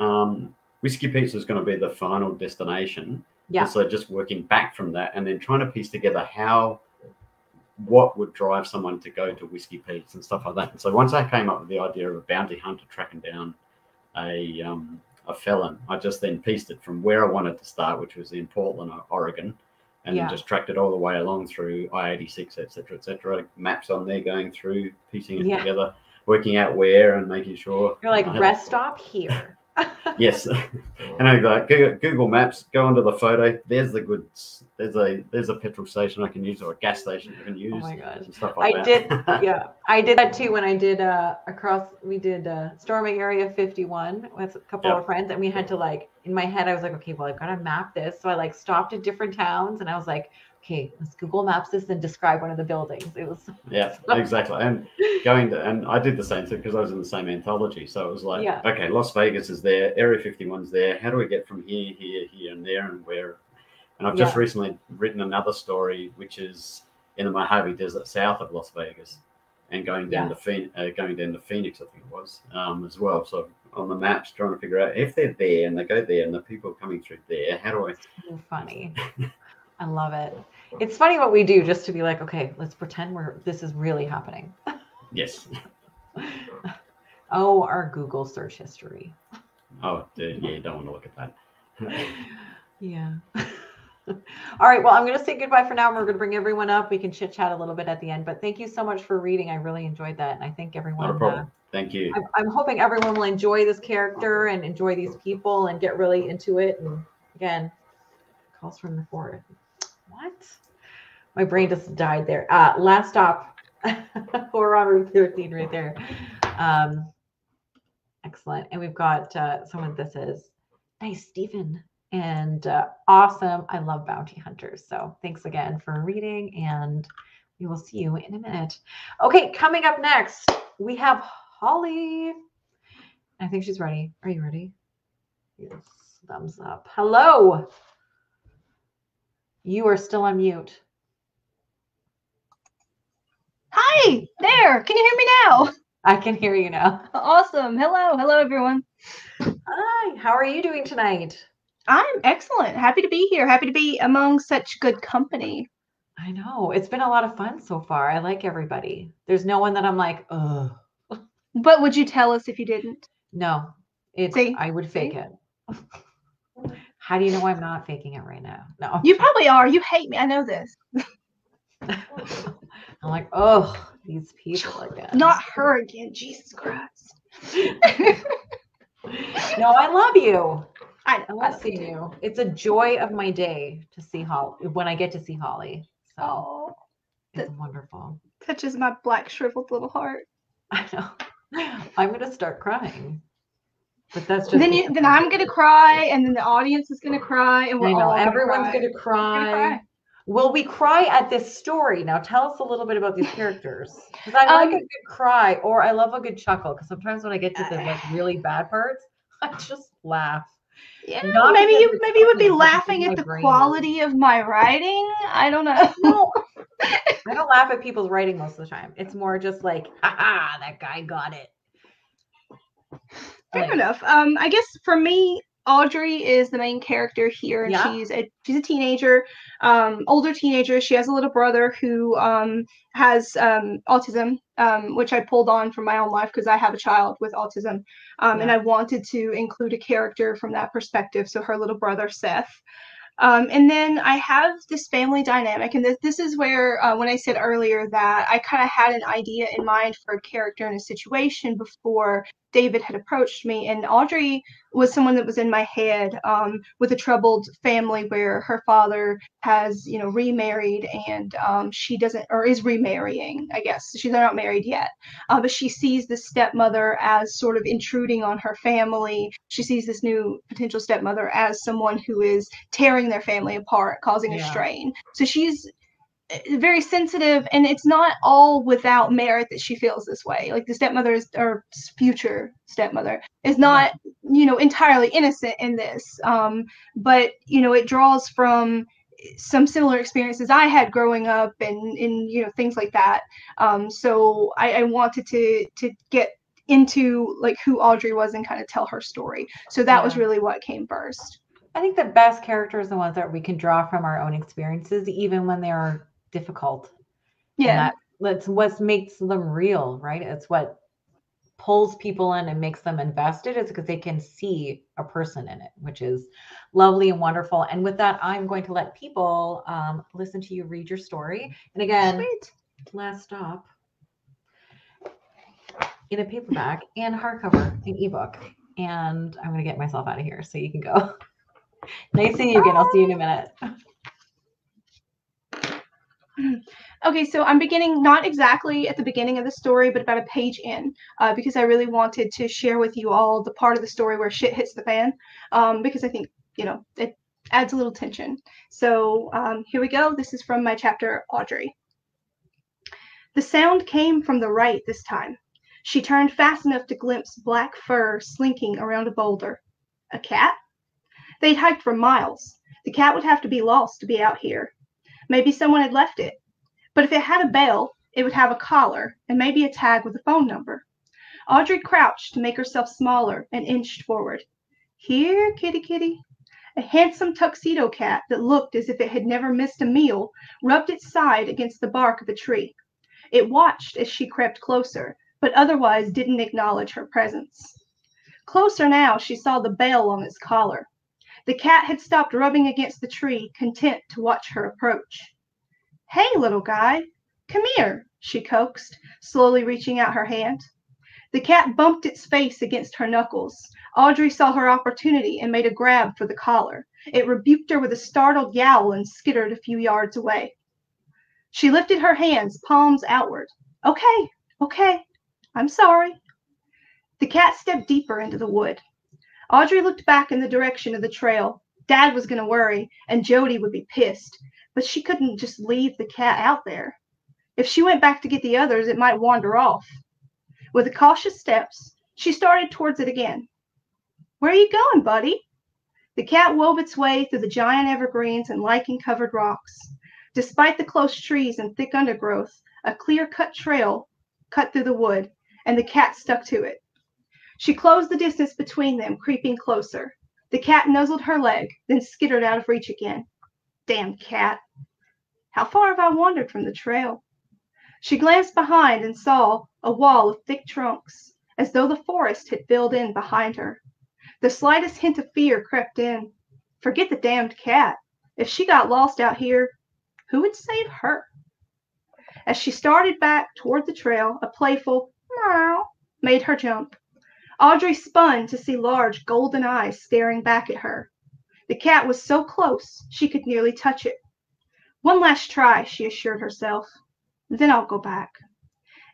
Whiskey Pete's is going to be the final destination. Yeah. So just working back from that and then trying to piece together what would drive someone to go to Whiskey Pete's and stuff like that. And so once I came up with the idea of a bounty hunter tracking down a felon, I just then pieced it from where I wanted to start, which was in Portland, Oregon, and then just tracked it all the way along through I-86, et cetera. Maps on there going through, piecing it together, working out where and making sure. You're like, rest stop here. Yes. And I go like, Google Maps, go onto the photo. There's the goods. There's a petrol station I can use, or a gas station I can use. Oh my gosh. And stuff like I did that too when I did we did storming area 51 with a couple of friends, and we had to, like, in my head I was like, okay, well, I've got to map this. So I like stopped at different towns and I was like, okay, let's Google Maps this and describe one of the buildings. It was exactly. And and I did the same thing because I was in the same anthology. So it was like, okay, Las Vegas is there, Area 51's there. How do we get from here, and there, and where? And I've just recently written another story, which is in the Mojave Desert south of Las Vegas, and going down to Phoenix, I think it was, as well. So on the maps, trying to figure out if they're there and they go there and the people coming through there, how do I? So funny. I love it. It's funny what we do just to be like, okay, let's pretend this is really happening. Yes. Oh, our Google search history. Oh, dude, yeah, you don't want to look at that. Yeah. All right. Well, I'm going to say goodbye for now. We're going to bring everyone up. We can chit chat a little bit at the end, but thank you so much for reading. I really enjoyed that. And I think everyone, not a problem. Thank you. I'm hoping everyone will enjoy this character and enjoy these people and get really into it. And again, calls from the forest. What? My brain just died there. Last stop. We're on Route 13 right there. Excellent. And we've got someone that says, nice, Stephen. And awesome. I love bounty hunters. So thanks again for reading, and we will see you in a minute. Okay, coming up next, we have Holly. I think she's ready. Are you ready? Yes. Thumbs up. Hello. You are still on mute. Hi there. Can you hear me now? I can hear you now. Awesome. Hello, everyone. Hi. How are you doing tonight? I'm excellent. Happy to be here. Happy to be among such good company. I know. It's been a lot of fun so far. I like everybody. There's no one that I'm like, ugh. But would you tell us if you didn't? No. I would fake it. How do you know I'm not faking it right now? No. You probably are. You hate me. I know this. I'm like, oh, these people again. Not her again. Jesus Christ. No, I love you. I love seeing you. It's a joy of my day to see Holly when I get to see Holly. So it's wonderful. Touches my black shriveled little heart. I know. I'm gonna start crying. But that's just then I'm gonna cry, and then the audience is gonna cry, and we're all everyone's gonna cry. Will we cry at this story? Now tell us a little bit about these characters. Because I like a good cry, or I love a good chuckle. Because sometimes when I get to the like really bad parts, I just laugh. Yeah, Not maybe because it's you would be funny, but laughing because at my the brain quality of my writing. I don't know. No, I don't laugh at people's writing most of the time. It's more just like, haha, that guy got it. Fair enough. I guess for me, Audrey is the main character here, and Yeah. she's a teenager, older teenager. She has a little brother who has autism, which I pulled on from my own life because I have a child with autism, and I wanted to include a character from that perspective. So her little brother Seth. And then I have this family dynamic, and this is where, when I said earlier that I kind of had an idea in mind for a character in a situation before David had approached me, and Audrey was someone that was in my head, with a troubled family where her father has, remarried, and she doesn't, or is remarrying, I guess. She's not married yet, but she sees the stepmother as sort of intruding on her family. She sees this new potential stepmother as someone who is tearing their family apart, causing a strain. So she's very sensitive, and it's not all without merit that she feels this way. Like the stepmother or future stepmother is not, entirely innocent in this. But it draws from some similar experiences I had growing up, and things like that. So I wanted to get into like who Audrey was and kind of tell her story. So that was really what came first. I think the best characters are the ones that we can draw from our own experiences, even when they are difficult. Yeah. And that's what makes them real, right? It's what pulls people in and makes them invested, is because they can see a person in it, which is lovely and wonderful. And with that, I'm going to let people listen to you read your story. And again, Sweet. Last Stop in a paperback and hardcover and ebook. And I'm going to get myself out of here so you can go. Nice seeing you again. I'll see you in a minute. Okay, so I'm beginning not exactly at the beginning of the story, but about a page in, because I really wanted to share with you all the part of the story where shit hits the fan, because I think, it adds a little tension. So here we go. This is from my chapter, Audrey. The sound came from the right this time. She turned fast enough to glimpse black fur slinking around a boulder. A cat? They'd hiked for miles. The cat would have to be lost to be out here. Maybe someone had left it. But if it had a bell, it would have a collar and maybe a tag with a phone number. Audrey crouched to make herself smaller and inched forward. Here, kitty kitty. A handsome tuxedo cat that looked as if it had never missed a meal rubbed its side against the bark of a tree. It watched as she crept closer, but otherwise didn't acknowledge her presence. Closer now, she saw the bell on its collar. The cat had stopped rubbing against the tree, content to watch her approach. Hey, little guy, come here, she coaxed, slowly reaching out her hand. The cat bumped its face against her knuckles. Audrey saw her opportunity and made a grab for the collar. It rebuked her with a startled yowl and skittered a few yards away. She lifted her hands, palms outward. Okay, I'm sorry. The cat stepped deeper into the wood. Audrey looked back in the direction of the trail. Dad was going to worry, and Jody would be pissed, but she couldn't just leave the cat out there. If she went back to get the others, it might wander off. With cautious steps, she started towards it again. Where are you going, buddy? The cat wove its way through the giant evergreens and lichen-covered rocks. Despite the close trees and thick undergrowth, a clear-cut trail cut through the wood, and the cat stuck to it. She closed the distance between them, creeping closer. The cat nuzzled her leg, then skittered out of reach again. Damn cat. How far have I wandered from the trail? She glanced behind and saw a wall of thick trunks, as though the forest had filled in behind her. The slightest hint of fear crept in. Forget the damned cat. If she got lost out here, who would save her? As she started back toward the trail, a playful meow made her jump. Audrey spun to see large golden eyes staring back at her. The cat was so close she could nearly touch it. One last try, she assured herself. Then I'll go back.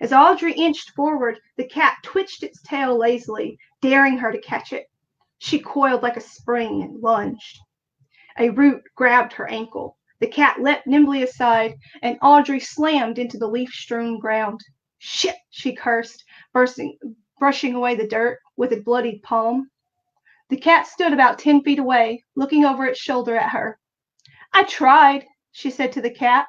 As Audrey inched forward, the cat twitched its tail lazily, daring her to catch it. She coiled like a spring and lunged. A root grabbed her ankle. The cat leapt nimbly aside, and Audrey slammed into the leaf-strewn ground. Shit, she cursed, brushing away the dirt with a bloodied palm. The cat stood about 10 feet away, looking over its shoulder at her. I tried, she said to the cat.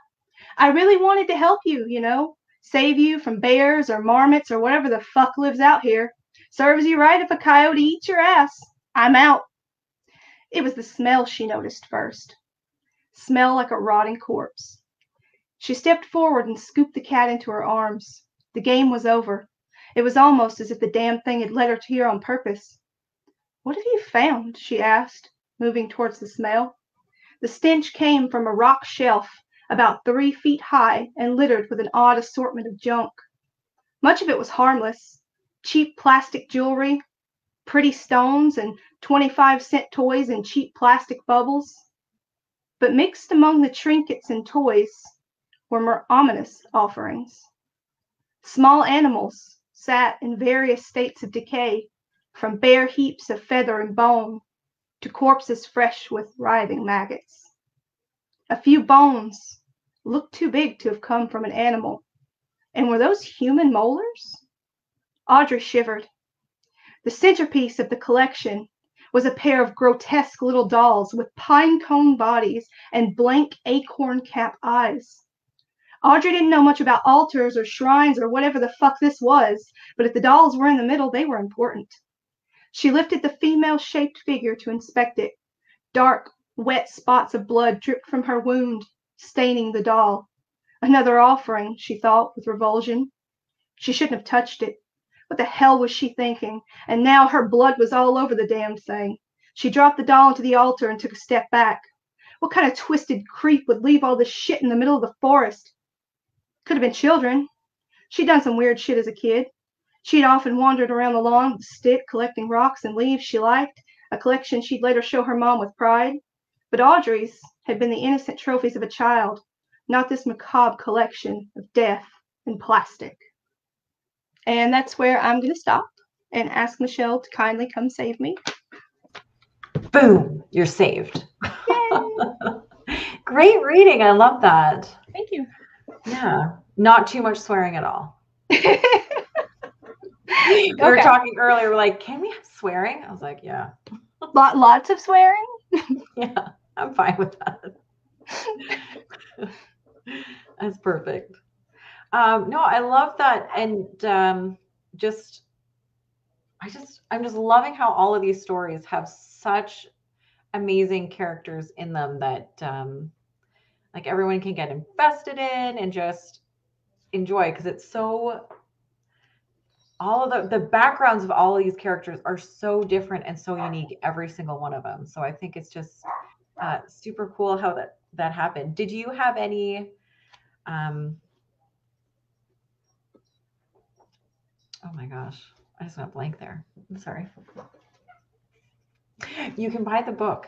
I really wanted to help you, you know, save you from bears or marmots or whatever the fuck lives out here. Serves you right if a coyote eats your ass. I'm out. It was the smell she noticed first. Smell like a rotting corpse. She stepped forward and scooped the cat into her arms. The game was over. It was almost as if the damn thing had led her here on purpose. What have you found? She asked, moving towards the smell. The stench came from a rock shelf about 3 feet high and littered with an odd assortment of junk. Much of it was harmless. Cheap plastic jewelry, pretty stones, and 25-cent toys in cheap plastic bubbles. But mixed among the trinkets and toys were more ominous offerings. Small animals sat in various states of decay, from bare heaps of feather and bone to corpses fresh with writhing maggots. A few bones looked too big to have come from an animal. And were those human molars? Audrey shivered. The centerpiece of the collection was a pair of grotesque little dolls with pine cone bodies and blank acorn cap eyes. Audrey didn't know much about altars or shrines or whatever the fuck this was, but if the dolls were in the middle, they were important. She lifted the female-shaped figure to inspect it. Dark, wet spots of blood dripped from her wound, staining the doll. Another offering, she thought with revulsion. She shouldn't have touched it. What the hell was she thinking? And now her blood was all over the damned thing. She dropped the doll into the altar and took a step back. What kind of twisted creep would leave all this shit in the middle of the forest? Could have been children. She'd done some weird shit as a kid. She'd often wandered around the lawn with a stick, collecting rocks and leaves she liked, a collection she'd later show her mom with pride. But Audrey's had been the innocent trophies of a child, not this macabre collection of death and plastic. And that's where I'm going to stop and ask Michelle to kindly come save me. Boom, you're saved. Great reading. I love that. Thank you. Yeah, not too much swearing at all. We were talking earlier, we're like, can we have swearing? I was like, yeah. Lots of swearing? Yeah, I'm fine with that. That's perfect. No, I love that. And I'm just loving how all of these stories have such amazing characters in them that like everyone can get invested in and just enjoy, because it's so, all of the backgrounds of all of these characters are so different and so unique, every single one of them. So I think it's just super cool how that happened. Did you have any oh my gosh, I just went blank there. I'm sorry. You can buy the book.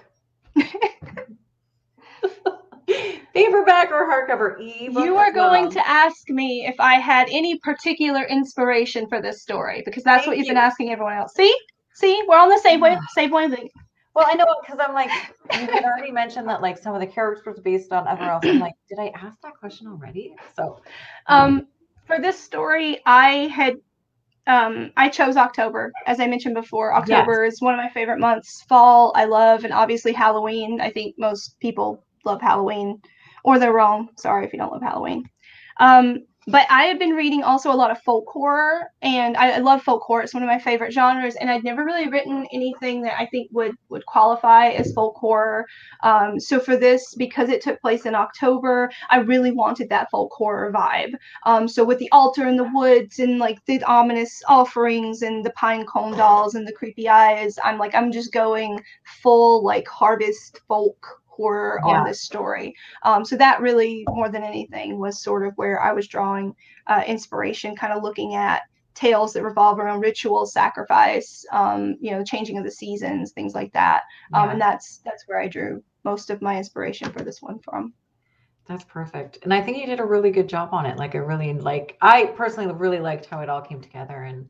Paperback or hardcover, ebook. You are going to ask me if I had any particular inspiration for this story, because that's what you've been asking everyone else. See, we're on the same wavelength. Well, I know, because I'm like, you had already mentioned that like some of the characters were based on other else. I'm like, did I ask that question already? So, for this story, I chose October, as I mentioned before. October is one of my favorite months. Fall, I love, and obviously Halloween. I think most people love Halloween, or they're wrong. Sorry if you don't love Halloween. But I have been reading also a lot of folk horror, and I love folk horror. It's one of my favorite genres, and I'd never really written anything that I think would qualify as folk horror. So for this, because it took place in October, I really wanted that folk horror vibe. So with the altar in the woods and like the ominous offerings and the pine cone dolls and the creepy eyes, I'm just going full like harvest folk horror on this story. So that really, more than anything, was sort of where I was drawing inspiration, kind of looking at tales that revolve around ritual, sacrifice, changing of the seasons, things like that. And that's where I drew most of my inspiration for this one from. That's perfect. And I think you did a really good job on it. Like, I personally really liked how it all came together. And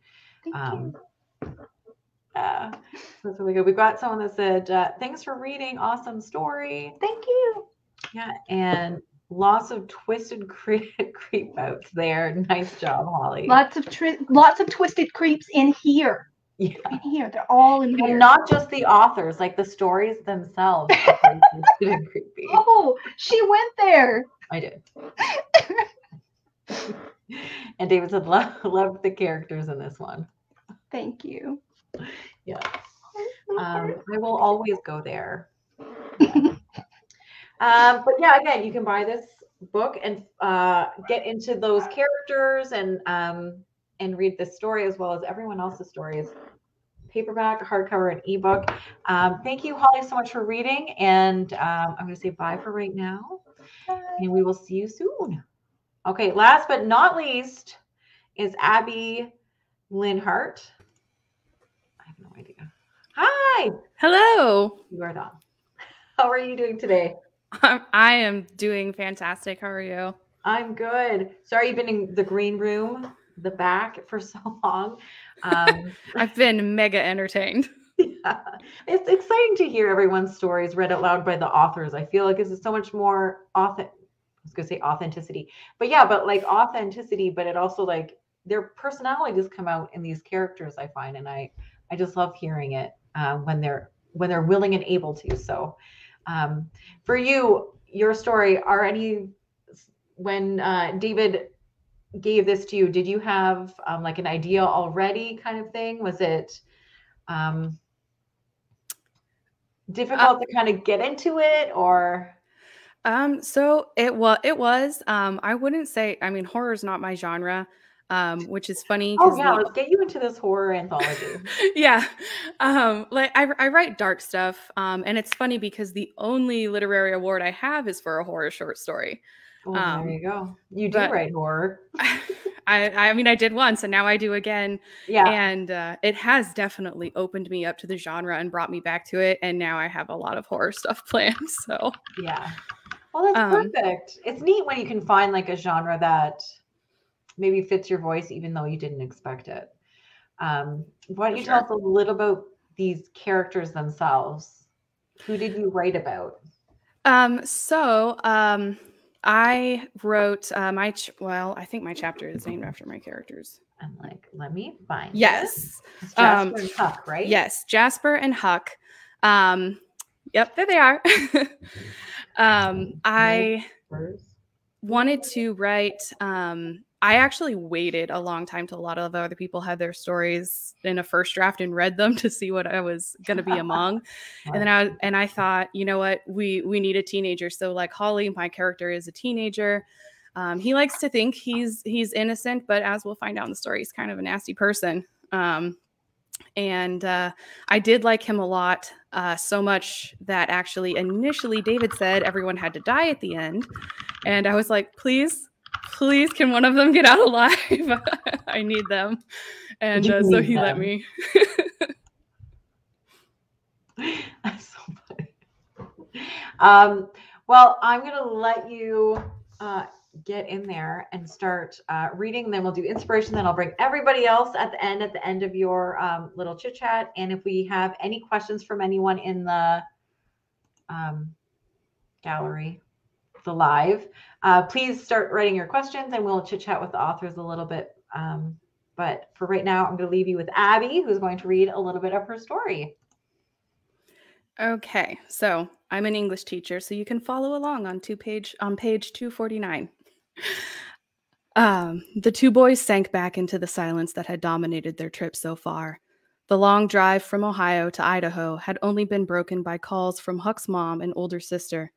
that's really good. We've got someone that said, thanks for reading. Awesome story. Thank you. Yeah. And lots of twisted creep outs there. Nice job, Holly. Lots of twisted creeps in here. Yeah. In here, they're all in here. And not just the authors, like the stories themselves are creepy and creepy. Oh, she went there. I did. And David said, love the characters in this one. Thank you. Yeah. I will always go there. Yeah. But yeah, again, you can buy this book and get into those characters and read the story as well as everyone else's stories. Paperback, hardcover, and ebook. Thank you, Holly, so much for reading. And I'm going to say bye for right now. And we will see you soon. Okay, last but not least is Abby Linhart. I have no idea. Hi. Hello. You are on. How are you doing today? I am doing fantastic. How are you? I'm good. Sorry you've been in the green room, the back, for so long. I've been mega entertained. Yeah. It's exciting to hear everyone's stories read out loud by the authors. I feel like this is so much more I was going to say authenticity, but yeah, but like authenticity, but it also like their personalities come out in these characters, I find. And I just love hearing it when they're willing and able to. So for you, your story, when David gave this to you, did you have like an idea already kind of thing? Was it difficult to kind of get into it, or? So it was, I wouldn't say, I mean, horror is not my genre, which is funny. Oh yeah, let's get you into this horror anthology. Yeah. Like I write dark stuff. And it's funny because the only literary award I have is for a horror short story. Well, there you go. You do write horror. I mean, I did once and now I do again. Yeah. And it has definitely opened me up to the genre and brought me back to it. And now I have a lot of horror stuff planned. So yeah. Well, that's perfect. It's neat when you can find like a genre that maybe fits your voice, even though you didn't expect it. Why don't you tell us a little about these characters themselves? Who did you write about? I wrote I think my chapter is named after my characters. I'm like, let me find Yes. It's Jasper and Huck, right? Yes, Jasper and Huck. Yep, there they are. I wanted to write, I actually waited a long time till a lot of other people had their stories in a first draft and read them to see what I was going to be among. And then I thought, you know what, we need a teenager. So like Holly, my character is a teenager. He likes to think he's innocent, but as we'll find out in the story, he's kind of a nasty person. And I did like him a lot, so much that actually initially David said everyone had to die at the end. And I was like, please, can one of them get out alive? I need them. And so he let me. That's so funny. Well, I'm going to let you get in there and start reading. Then we'll do inspiration. Then I'll bring everybody else at the end of your little chit chat. And if we have any questions from anyone in the gallery, the live, please start writing your questions and we'll chit chat with the authors a little bit. But for right now, I'm going to leave you with Abby, who's going to read a little bit of her story. Okay, so I'm an English teacher, so you can follow along on page 249. The two boys sank back into the silence that had dominated their trip so far. The long drive from Ohio to Idaho had only been broken by calls from Huck's mom and older sister,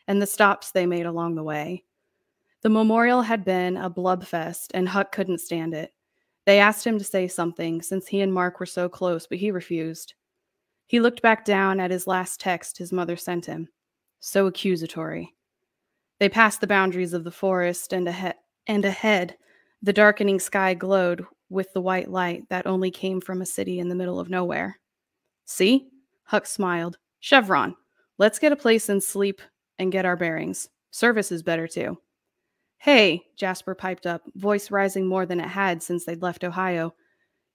and the stops they made along the way. The memorial had been a blubfest, and Huck couldn't stand it. They asked him to say something, since he and Mark were so close, but he refused. He looked back down at his last text his mother sent him. So accusatory. They passed the boundaries of the forest, and ahead, the darkening sky glowed with the white light that only came from a city in the middle of nowhere. See? Huck smiled. Chevron. Let's get a place and sleep and get our bearings. Service is better too. Hey, Jasper piped up, voice rising more than it had since they'd left Ohio.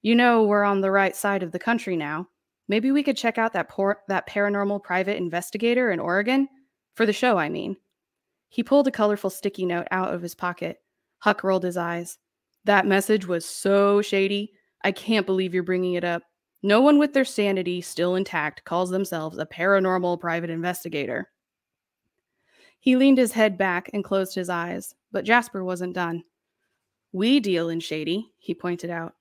You know we're on the right side of the country now. Maybe we could check out that paranormal private investigator in Oregon? For the show, I mean. He pulled a colorful sticky note out of his pocket. Huck rolled his eyes. That message was so shady. I can't believe you're bringing it up. No one with their sanity still intact calls themselves a paranormal private investigator. He leaned his head back and closed his eyes, but Jasper wasn't done. We deal in shady, he pointed out.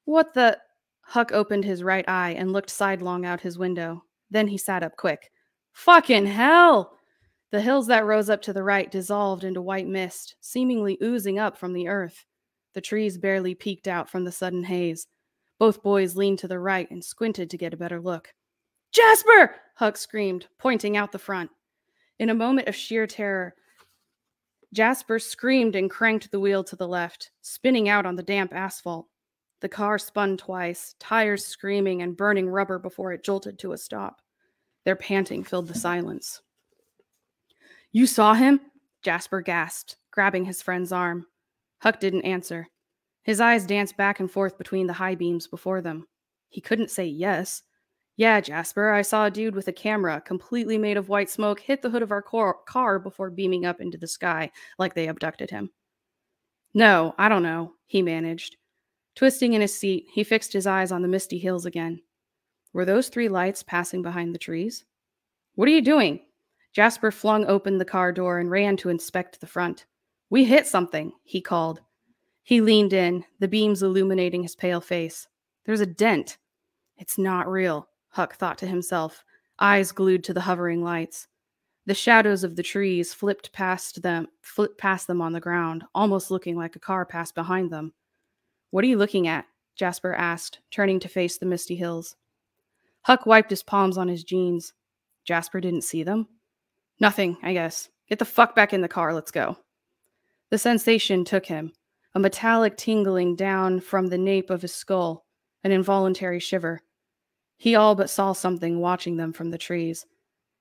What the? Huck opened his right eye and looked sidelong out his window. Then he sat up quick. Fucking hell! The hills that rose up to the right dissolved into white mist, seemingly oozing up from the earth. The trees barely peeked out from the sudden haze. Both boys leaned to the right and squinted to get a better look. Jasper! Huck screamed, pointing out the front. In a moment of sheer terror, Jasper screamed and cranked the wheel to the left, spinning out on the damp asphalt. The car spun twice, tires screaming and burning rubber before it jolted to a stop. Their panting filled the silence. You saw him? Jasper gasped, grabbing his friend's arm. Huck didn't answer. His eyes danced back and forth between the high beams before them. He couldn't say yes. Yeah, Jasper, I saw a dude with a camera, completely made of white smoke, hit the hood of our car before beaming up into the sky like they abducted him. No, I don't know, he managed. Twisting in his seat, he fixed his eyes on the misty hills again. Were those 3 lights passing behind the trees? What are you doing? Jasper flung open the car door and ran to inspect the front. We hit something, he called. He leaned in, the beams illuminating his pale face. There's a dent. It's not real, Huck thought to himself, eyes glued to the hovering lights. The shadows of the trees flipped past them on the ground, almost looking like a car passed behind them. What are you looking at? Jasper asked, turning to face the misty hills. Huck wiped his palms on his jeans. Jasper didn't see them? Nothing, I guess. Get the fuck back in the car, let's go. The sensation took him, a metallic tingling down from the nape of his skull, an involuntary shiver. He all but saw something watching them from the trees.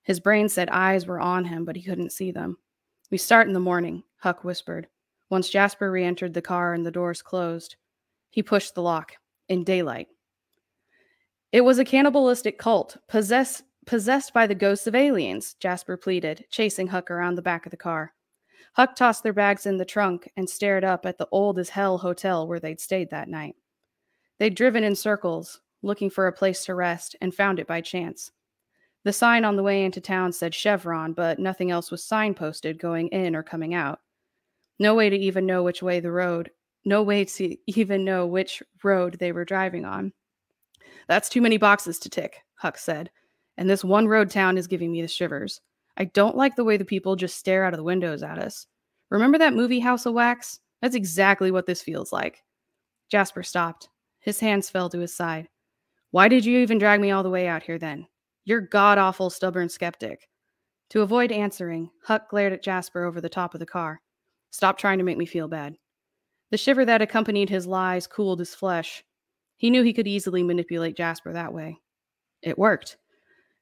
His brain said eyes were on him, but he couldn't see them. We start in the morning, Huck whispered, once Jasper re-entered the car and the doors closed. He pushed the lock. In daylight. It was a cannibalistic cult, possessed by the ghosts of aliens, Jasper pleaded, chasing Huck around the back of the car. Huck tossed their bags in the trunk and stared up at the old-as-hell hotel where they'd stayed that night. They'd driven in circles, looking for a place to rest, and found it by chance. The sign on the way into town said Chevron, but nothing else was signposted going in or coming out. No way to even know which road they were driving on. That's too many boxes to tick, Huck said, and this one road town is giving me the shivers. I don't like the way the people just stare out of the windows at us. Remember that movie House of Wax? That's exactly what this feels like. Jasper stopped. His hands fell to his side. Why did you even drag me all the way out here then? You're god-awful stubborn skeptic. To avoid answering, Huck glared at Jasper over the top of the car. Stop trying to make me feel bad. The shiver that accompanied his lies cooled his flesh. He knew he could easily manipulate Jasper that way. It worked.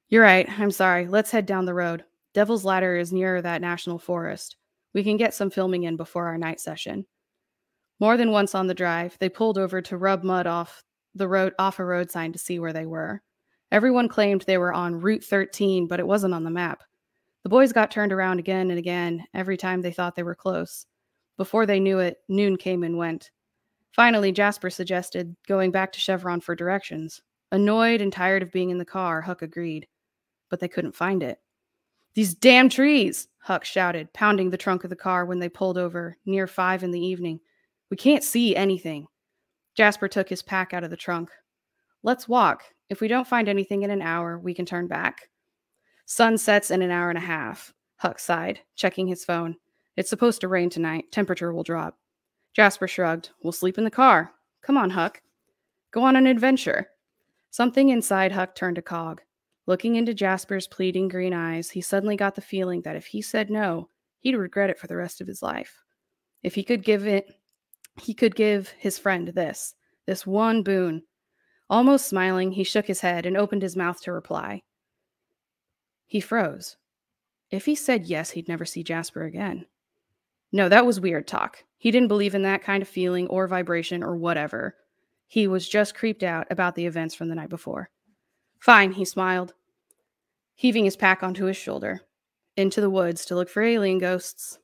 You're right, I'm sorry. Let's head down the road. Devil's Ladder is nearer that national forest. We can get some filming in before our night session. More than once on the drive, they pulled over to rub mud off a road sign to see where they were. Everyone claimed they were on Route 13, but it wasn't on the map. The boys got turned around again and again every time they thought they were close. Before they knew it, noon came and went. Finally, Jasper suggested going back to Chevron for directions. Annoyed and tired of being in the car, Huck agreed. But they couldn't find it. These damn trees, Huck shouted, pounding the trunk of the car when they pulled over, near 5 in the evening. We can't see anything. Jasper took his pack out of the trunk. Let's walk. If we don't find anything in an hour, we can turn back. Sun sets in an hour and a half, Huck sighed, checking his phone. It's supposed to rain tonight. Temperature will drop. Jasper shrugged. We'll sleep in the car. Come on, Huck. Go on an adventure. Something inside Huck turned a cog. Looking into Jasper's pleading green eyes, he suddenly got the feeling that if he said no, he'd regret it for the rest of his life. If he could give his friend this one boon. Almost smiling, he shook his head and opened his mouth to reply. He froze. If he said yes, he'd never see Jasper again. No, that was weird talk. He didn't believe in that kind of feeling or vibration or whatever. He was just creeped out about the events from the night before. Fine, he smiled, heaving his pack onto his shoulder. Into the woods to look for alien ghosts.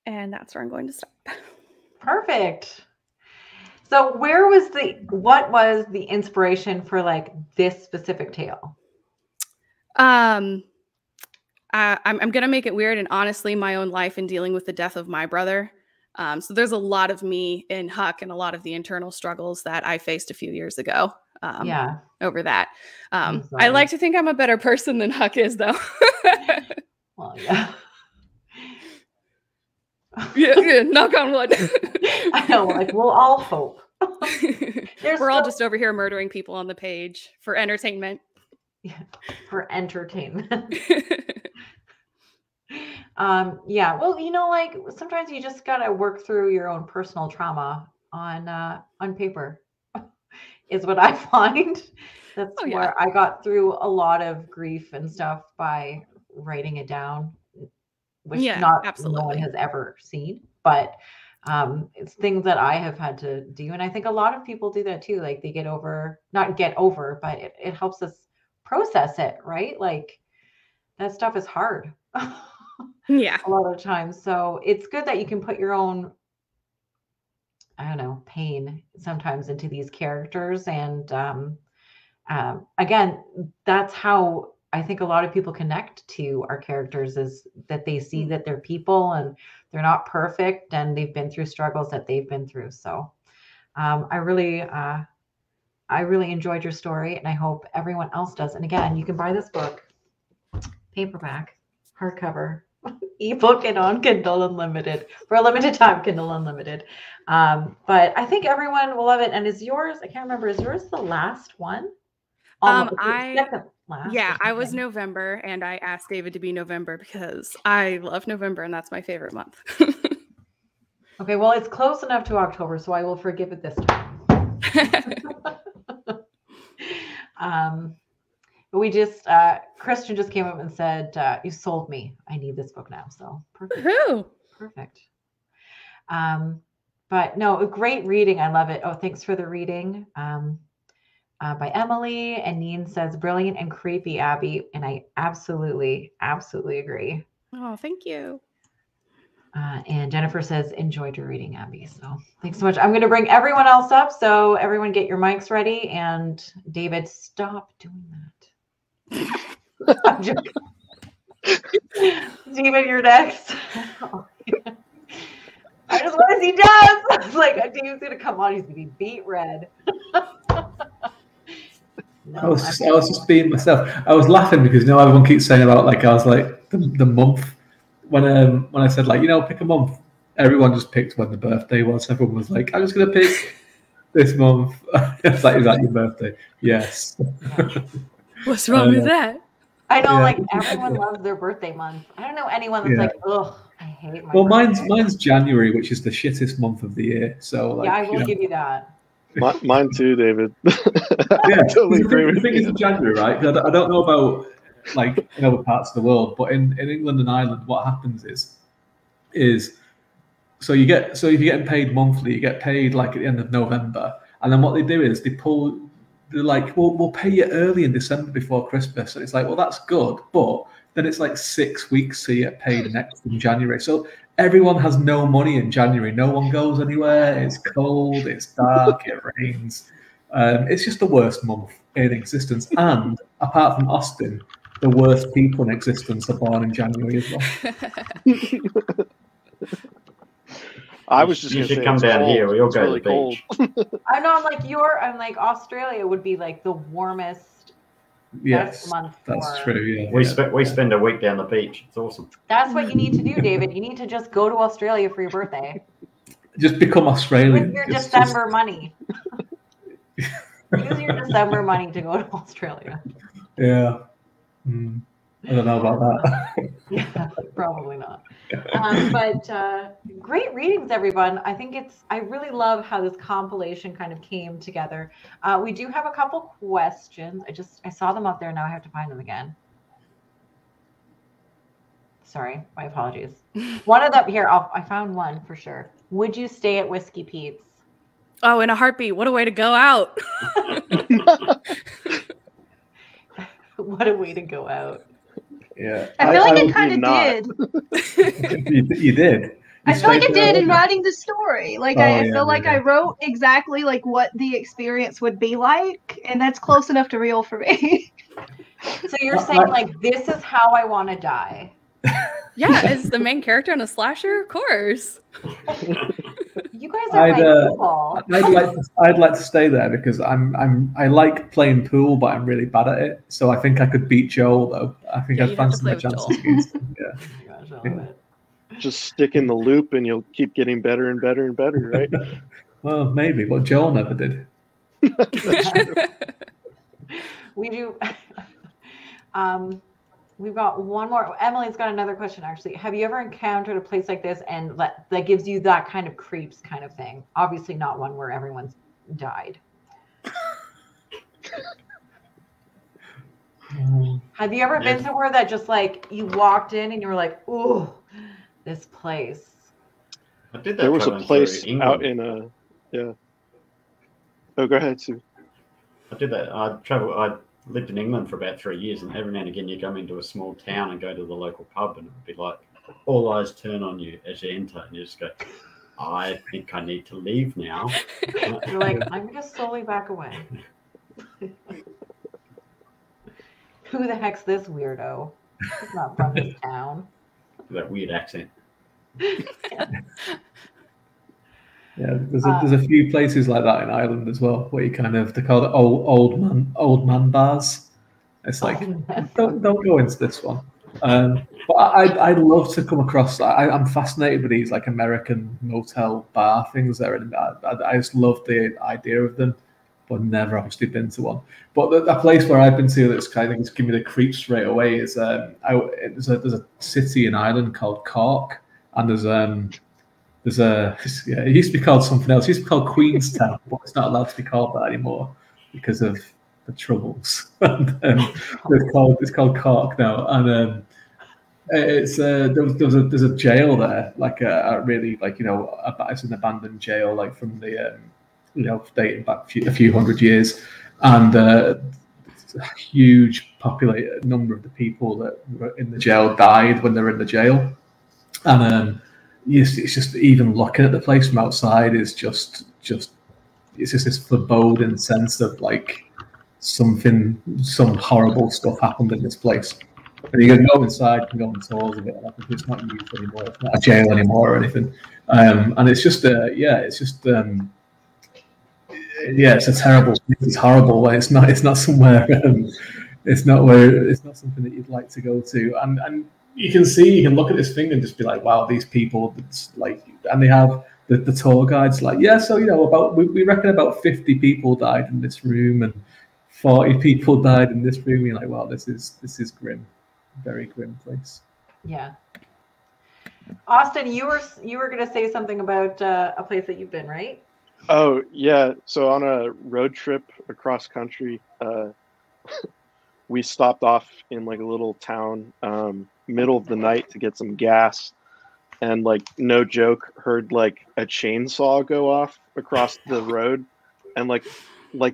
And that's where I'm going to stop. Perfect. So what was the inspiration for like this specific tale? I'm gonna make it weird, and honestly, my own life in dealing with the death of my brother. So there's a lot of me in Huck and a lot of the internal struggles that I faced a few years ago. Over that. I like to think I'm a better person than Huck is, though. Well, yeah. yeah, knock on wood. I know, like we'll all hope. We're all just over here murdering people on the page for entertainment. Yeah, for entertainment. Yeah, well, you know, like sometimes you just gotta work through your own personal trauma on paper. Is what I find. That's where I got through a lot of grief and stuff by writing it down, which no one has ever seen, but it's things that I have had to do. And I think a lot of people do that too. Like they not get over, but it helps us process it, right? Like that stuff is hard. Yeah. A lot of times. So it's good that you can put your own, I don't know, pain sometimes into these characters. And again, that's how I think a lot of people connect to our characters, is that they see that they're people and they're not perfect and they've been through struggles that they've been through. So I really enjoyed your story, and I hope everyone else does. And again, you can buy this book, paperback, hardcover, ebook, and on Kindle Unlimited for a limited time, Kindle Unlimited. But I think everyone will love it. And is yours, I can't remember, is yours the last one? I was November, and I asked David to be November because I love November and that's my favorite month. Okay, well, it's close enough to October, so I will forgive it this time. But we just, Christian just came up and said, you sold me. I need this book now. So perfect. Woohoo! Perfect. But no, a great reading. I love it. Oh, thanks for the reading. By Emily, and Neen says, brilliant and creepy, Abby. And I absolutely agree. Oh, thank you. And Jennifer says, enjoyed your reading, Abby. So thanks so much. I'm going to bring everyone else up. So everyone get your mics ready. And David, stop doing that. I'm joking. David, you're next. I just want to see Daz. Like, David's going to come on. He's going to be beat red. No, I was just being myself. I was laughing because everyone keeps saying about like I was like the month when I said like pick a month. Everyone just picked when the birthday was. Everyone was like, I'm just gonna pick this month. It's like, is that your birthday? Yes. What's wrong with that? I know, like everyone loves their birthday month. I don't know anyone that's like, ugh, I hate my. Well, birthday. mine's January, which is the shittest month of the year. So like, I will give you that. Mine too, David. Yeah, totally agree. The thing is in January, right? I don't know about like in other parts of the world, but in England and Ireland, what happens is so if you're getting paid monthly, you get paid like at the end of November, and then what they do is they're like, well, we'll pay you early in December before Christmas, and it's like, well, that's good, but then it's like 6 weeks so you get paid next in January. So everyone has no money in January. No one goes anywhere. It's cold. It's dark. It rains. It's just the worst month in existence. And apart from Austin, the worst people in existence are born in January as well. I was just you going to should say come down cold. here. We'll it's go really to the beach. I know. I'm like Australia would be like the warmest. Yes, month that's true. Yeah, we spend a week down the beach. It's awesome. That's what you need to do, David. You need to just go to Australia for your birthday. Just become Australian. With your December money. Use your December money to go to Australia. Yeah. I don't know about that. Yeah, probably not. But great readings, everyone. I really love how this compilation kind of came together. We do have a couple questions. I saw them up there. Now I have to find them again. Sorry, my apologies. One of them here, I found one for sure. Would you stay at Whiskey Pete's? Oh, in a heartbeat. What a way to go out. What a way to go out. Yeah, I feel like I kind of did. You did. I feel like I stayed did there? in writing the story. Like Oh, I yeah, feel like yeah. I wrote exactly like what the experience would be like, and that's close enough to real for me. So you're saying like this is how I want to die. Yeah, as the main character in a slasher, of course. You guys are my people. I'd like to stay there because I like playing pool, but I'm really bad at it. So I think I could beat Joel though. I think Yeah, I'd you'd have to fancy play my with chances Joel. against him. Yeah. Oh my gosh, I love it. Just stick in the loop and you'll keep getting better and better and better, right? Well, maybe, but Joel never did. We do. We've got one more. Emily's got another question actually. Have you ever encountered a place like this and that gives you that kind of creeps kind of thing? Obviously not one where everyone's died. Have you ever been somewhere that just like you walked in and you were like, ooh, this place? I did that. There was a traveling place through out England. in yeah. Oh, go ahead, Sue. I did that. I lived in England for about 3 years, and every now and again you come into a small town and go to the local pub, and it would be like all eyes turn on you as you enter, and you just go, I think I need to leave now. You're like, I'm gonna slowly back away. Who the heck's this weirdo? He's not from this town. That weird accent. Yeah, there's a few places like that in Ireland as well, where you kind of, they call it old man bars. It's like, don't go into this one. But I'd love to come across. I'm fascinated with these like American motel bar things there, and I just love the idea of them, but never obviously been to one. But the place where I've been to that's kind of just give me the creeps straight away is there's a city in Ireland called Cork, and it used to be called something else. It used to be called Queenstown, but it's not allowed to be called that anymore because of the troubles. And, it's called Cork now, and there's a jail there, like a really like it's an abandoned jail, like from the dating back a few hundred years, and a huge populated number of the people that were in the jail died when they were in the jail, and it's just even looking at the place from outside is just it's just this foreboding sense of like some horrible stuff happened in this place. And you can go inside, you can go on tours of it. Like it's not used anymore. It's not a jail anymore or anything. And it's just it's a terrible. It's horrible. It's not somewhere. It's not something that you'd like to go to. And you can look at this thing and just be like, wow, these people. It's like, and they have the tour guides like, yeah, so we reckon about 50 people died in this room and 40 people died in this room. You're like, wow, this is grim, very grim place. Yeah. Austin, you were going to say something about a place that you've been, right? Oh yeah. So on a road trip across country, we stopped off in like a little town, middle of the night to get some gas, and like no joke, heard like a chainsaw go off across the road, and like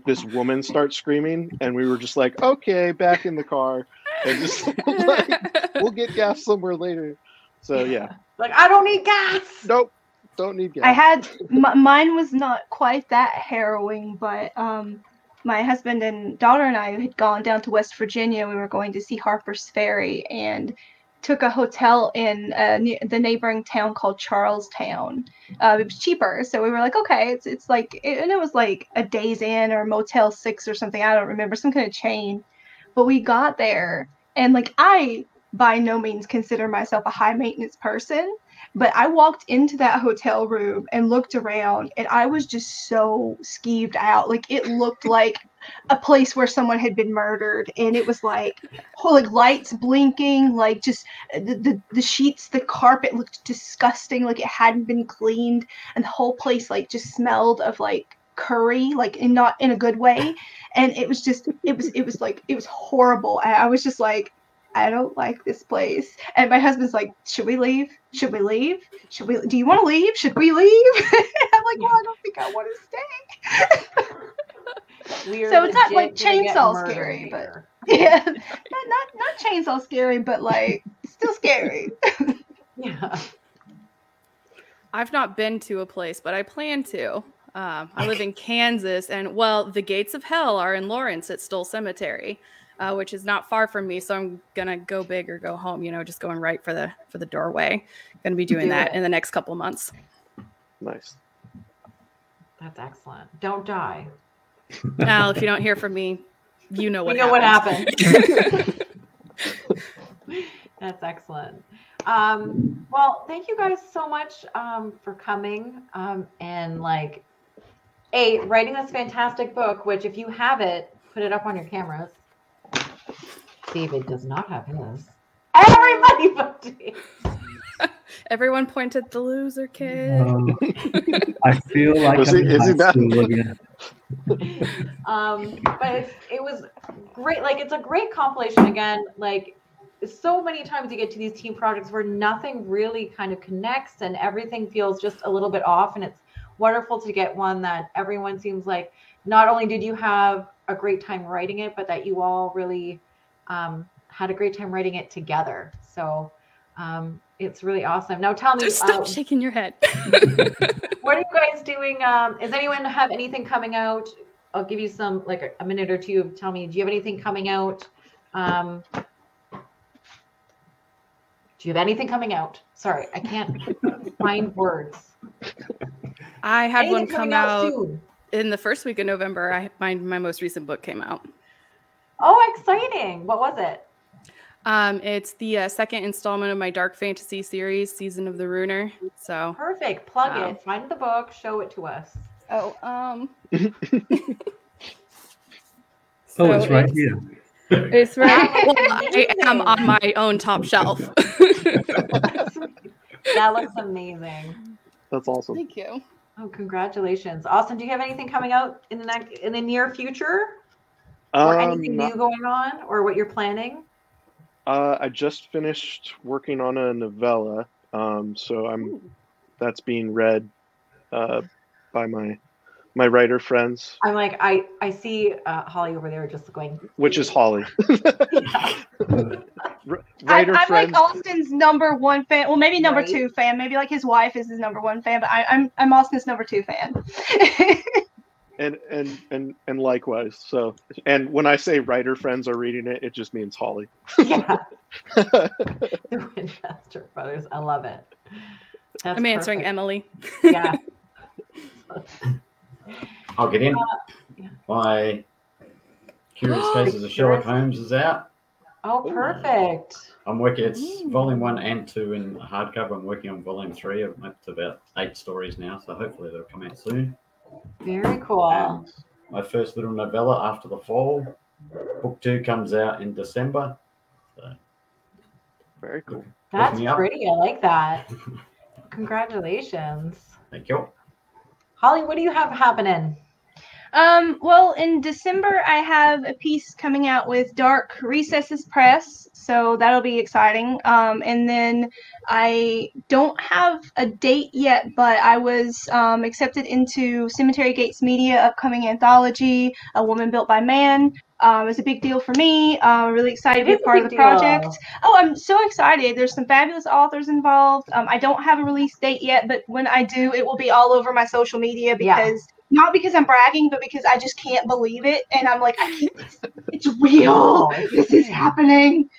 this woman starts screaming, and we were just like, okay, back in the car, and just like, we'll get gas somewhere later. So yeah, like I don't need gas. Nope, don't need gas. I had mine was not quite that harrowing, but my husband and daughter and I had gone down to West Virginia. We were going to see Harper's Ferry and took a hotel in the neighboring town called Charlestown. It was cheaper, so we were like, okay, it's like, and it was like a Days Inn or Motel 6 or something. I don't remember, some kind of chain. But we got there, and like I by no means consider myself a high maintenance person, but I walked into that hotel room and looked around, and I was just so skeeved out. Like it looked like a place where someone had been murdered, and it was like lights blinking, like just the sheets, the carpet looked disgusting, like it hadn't been cleaned, and the whole place like just smelled of like curry, like not in a good way. And it was just it was horrible. And I was just like, I don't like this place. And my husband's like, should we leave? Do you want to leave? Should we leave? I'm like, well, I don't think I want to stay. So it's not like chainsaw scary, but yeah, not chainsaw scary, but like still scary. Yeah. I've not been to a place, but I plan to. I live in Kansas, and well, the gates of hell are in Lawrence at Stoll Cemetery, which is not far from me. So I'm gonna go big or go home. You know, just going right for the doorway. Gonna be doing that in the next couple of months. Nice. That's excellent. Don't die. Now, if you don't hear from me, you know what what happened. That's excellent. Well, thank you guys so much for coming and like writing this fantastic book, which if you have it, put it up on your cameras. David does not have his. Everybody but David. Everyone pointed the loser kid. I feel like is he not? But it was great. Like, it's a great compilation again. Like, so many times you get to these team projects where nothing really kind of connects and everything feels just a little bit off. And it's wonderful to get one that everyone seems like not only did you have a great time writing it, but that you all really had a great time writing it together. So it's really awesome. Now tell me. Just stop shaking your head. What are you guys doing? Does anyone have anything coming out? I'll give you some, like a minute or two. Tell me, do you have anything coming out? Do you have anything coming out? Sorry, I can't find words. I had Anything one come out soon? in the first week of November. My most recent book came out. Oh, exciting. What was it? It's the second installment of my dark fantasy series, Season of the Ruiner. So Perfect. Plug it. Find the book. Show it to us. So it's right here. It's right. Well, I am on my own top shelf. That looks amazing. That's awesome. Thank you. Oh, congratulations. Austin, do you have anything coming out in the near future? Or anything new going on, or what you're planning? I just finished working on a novella, so that's being read by my writer friends. I'm like, I see Holly over there just going. Which is Holly. I'm friends. like Austin's number one fan. Well, maybe number two fan. Maybe like his wife is his number one fan, but I'm Austin's number two fan. And likewise. So, and when I say writer friends are reading it, it just means Holly. Yeah. The Winchester brothers. I love it. That's I'm answering perfect. Emily. Yeah. I'll get in. Yeah. My Curious Cases of Sherlock Holmes is out. Oh, perfect. I'm working, it's volume 1 and 2 in hardcover. I'm working on volume 3. I'm up to about 8 stories now, so hopefully they'll come out soon. Very cool. And my first little novella, After the Fall. Book 2 comes out in December. So, very cool. That's pretty. I like that. Congratulations. Thank you. Holly, what do you have happening? Well, in December, I have a piece coming out with Dark Recesses Press, so that'll be exciting. And then I don't have a date yet, but I was accepted into Cemetery Gates Media upcoming anthology, A Woman Built by Man. It's a big deal for me. Really excited to be a part of the project. Oh, I'm so excited. There's some fabulous authors involved. I don't have a release date yet, but when I do, it will be all over my social media because not because I'm bragging, but because I just can't believe it. And I'm like, it's real. This is happening.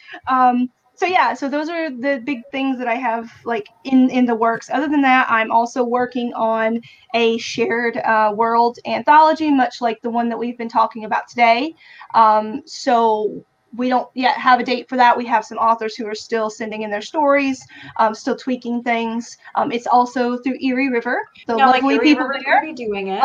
So those are the big things that I have like in the works. Other than that, I'm also working on a shared world anthology, much like the one that we've been talking about today. So we don't yet have a date for that. We have some authors who are still sending in their stories, still tweaking things. It's also through Erie River. The lovely people there doing it.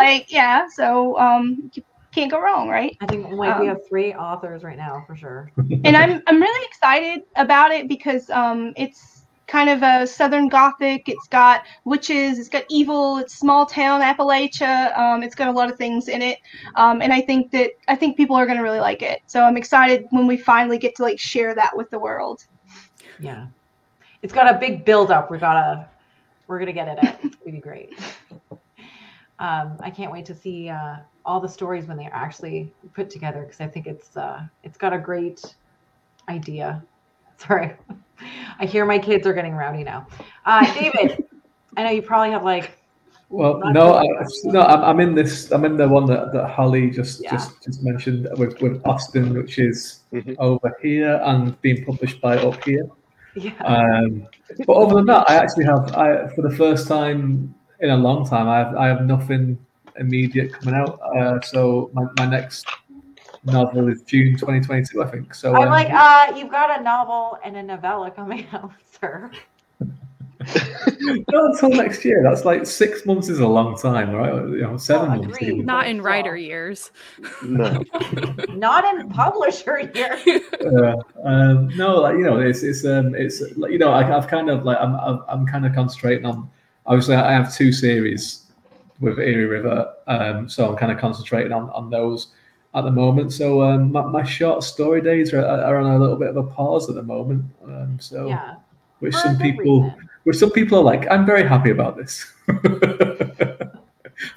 Can't go wrong, right? I think we have 3 authors right now for sure. And I'm really excited about it because it's kind of a Southern Gothic. It's got witches. It's got evil. It's small town Appalachia. It's got a lot of things in it, and I think people are going to really like it. So I'm excited when we finally get to like share that with the world. Yeah, it's got a big build up. We're gonna get it out. It's gonna be great. I can't wait to see all the stories when they're actually put together because I think it's got a great idea. Sorry, I hear my kids are getting rowdy now. David, I know you probably have like. Well, no, I'm in this. I'm in the one that Holly just mentioned with Austin, which is over here and being published by Up Here. Yeah. But other than that, I actually have. For the first time in a long time, I have nothing immediate coming out. So my next novel is June 2022, I think. So I'm like, you've got a novel and a novella coming out, sir. Not until next year. That's like 6 months is a long time, right? 7 months. Even. Not in writer years. No. Not in publisher years. No, it's I've kind of like I'm kind of concentrating on. Obviously, I have 2 series with Erie River, so I'm kind of concentrating on those at the moment. So my short story days are on a little bit of a pause at the moment. Which some people are like, I'm very happy about this.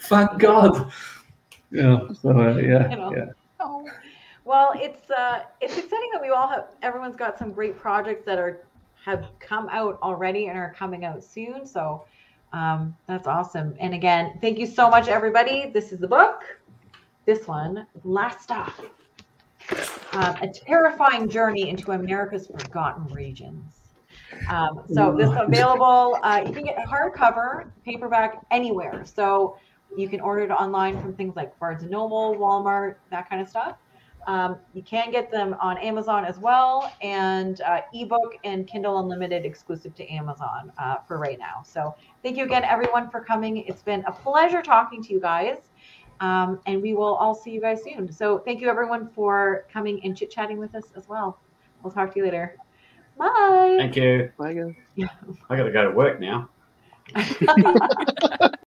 Thank God. Yeah. So yeah. Oh. Well, it's exciting that everyone's got some great projects that have come out already and are coming out soon. So that's awesome. And again, thank you so much, everybody. This is the book. This one, Last Sto. A terrifying journey into America's forgotten regions. So this is available. You can get hardcover, paperback, anywhere. So you can order it online from things like Barnes & Noble, Walmart, that kind of stuff. You can get them on Amazon as well, and ebook and Kindle Unlimited exclusive to Amazon for right now. So thank you again, everyone, for coming. It's been a pleasure talking to you guys, and we will all see you guys soon. So thank you, everyone, for coming and chit-chatting with us as well. We'll talk to you later. Bye. Thank you. Bye, guys. I got to go to work now.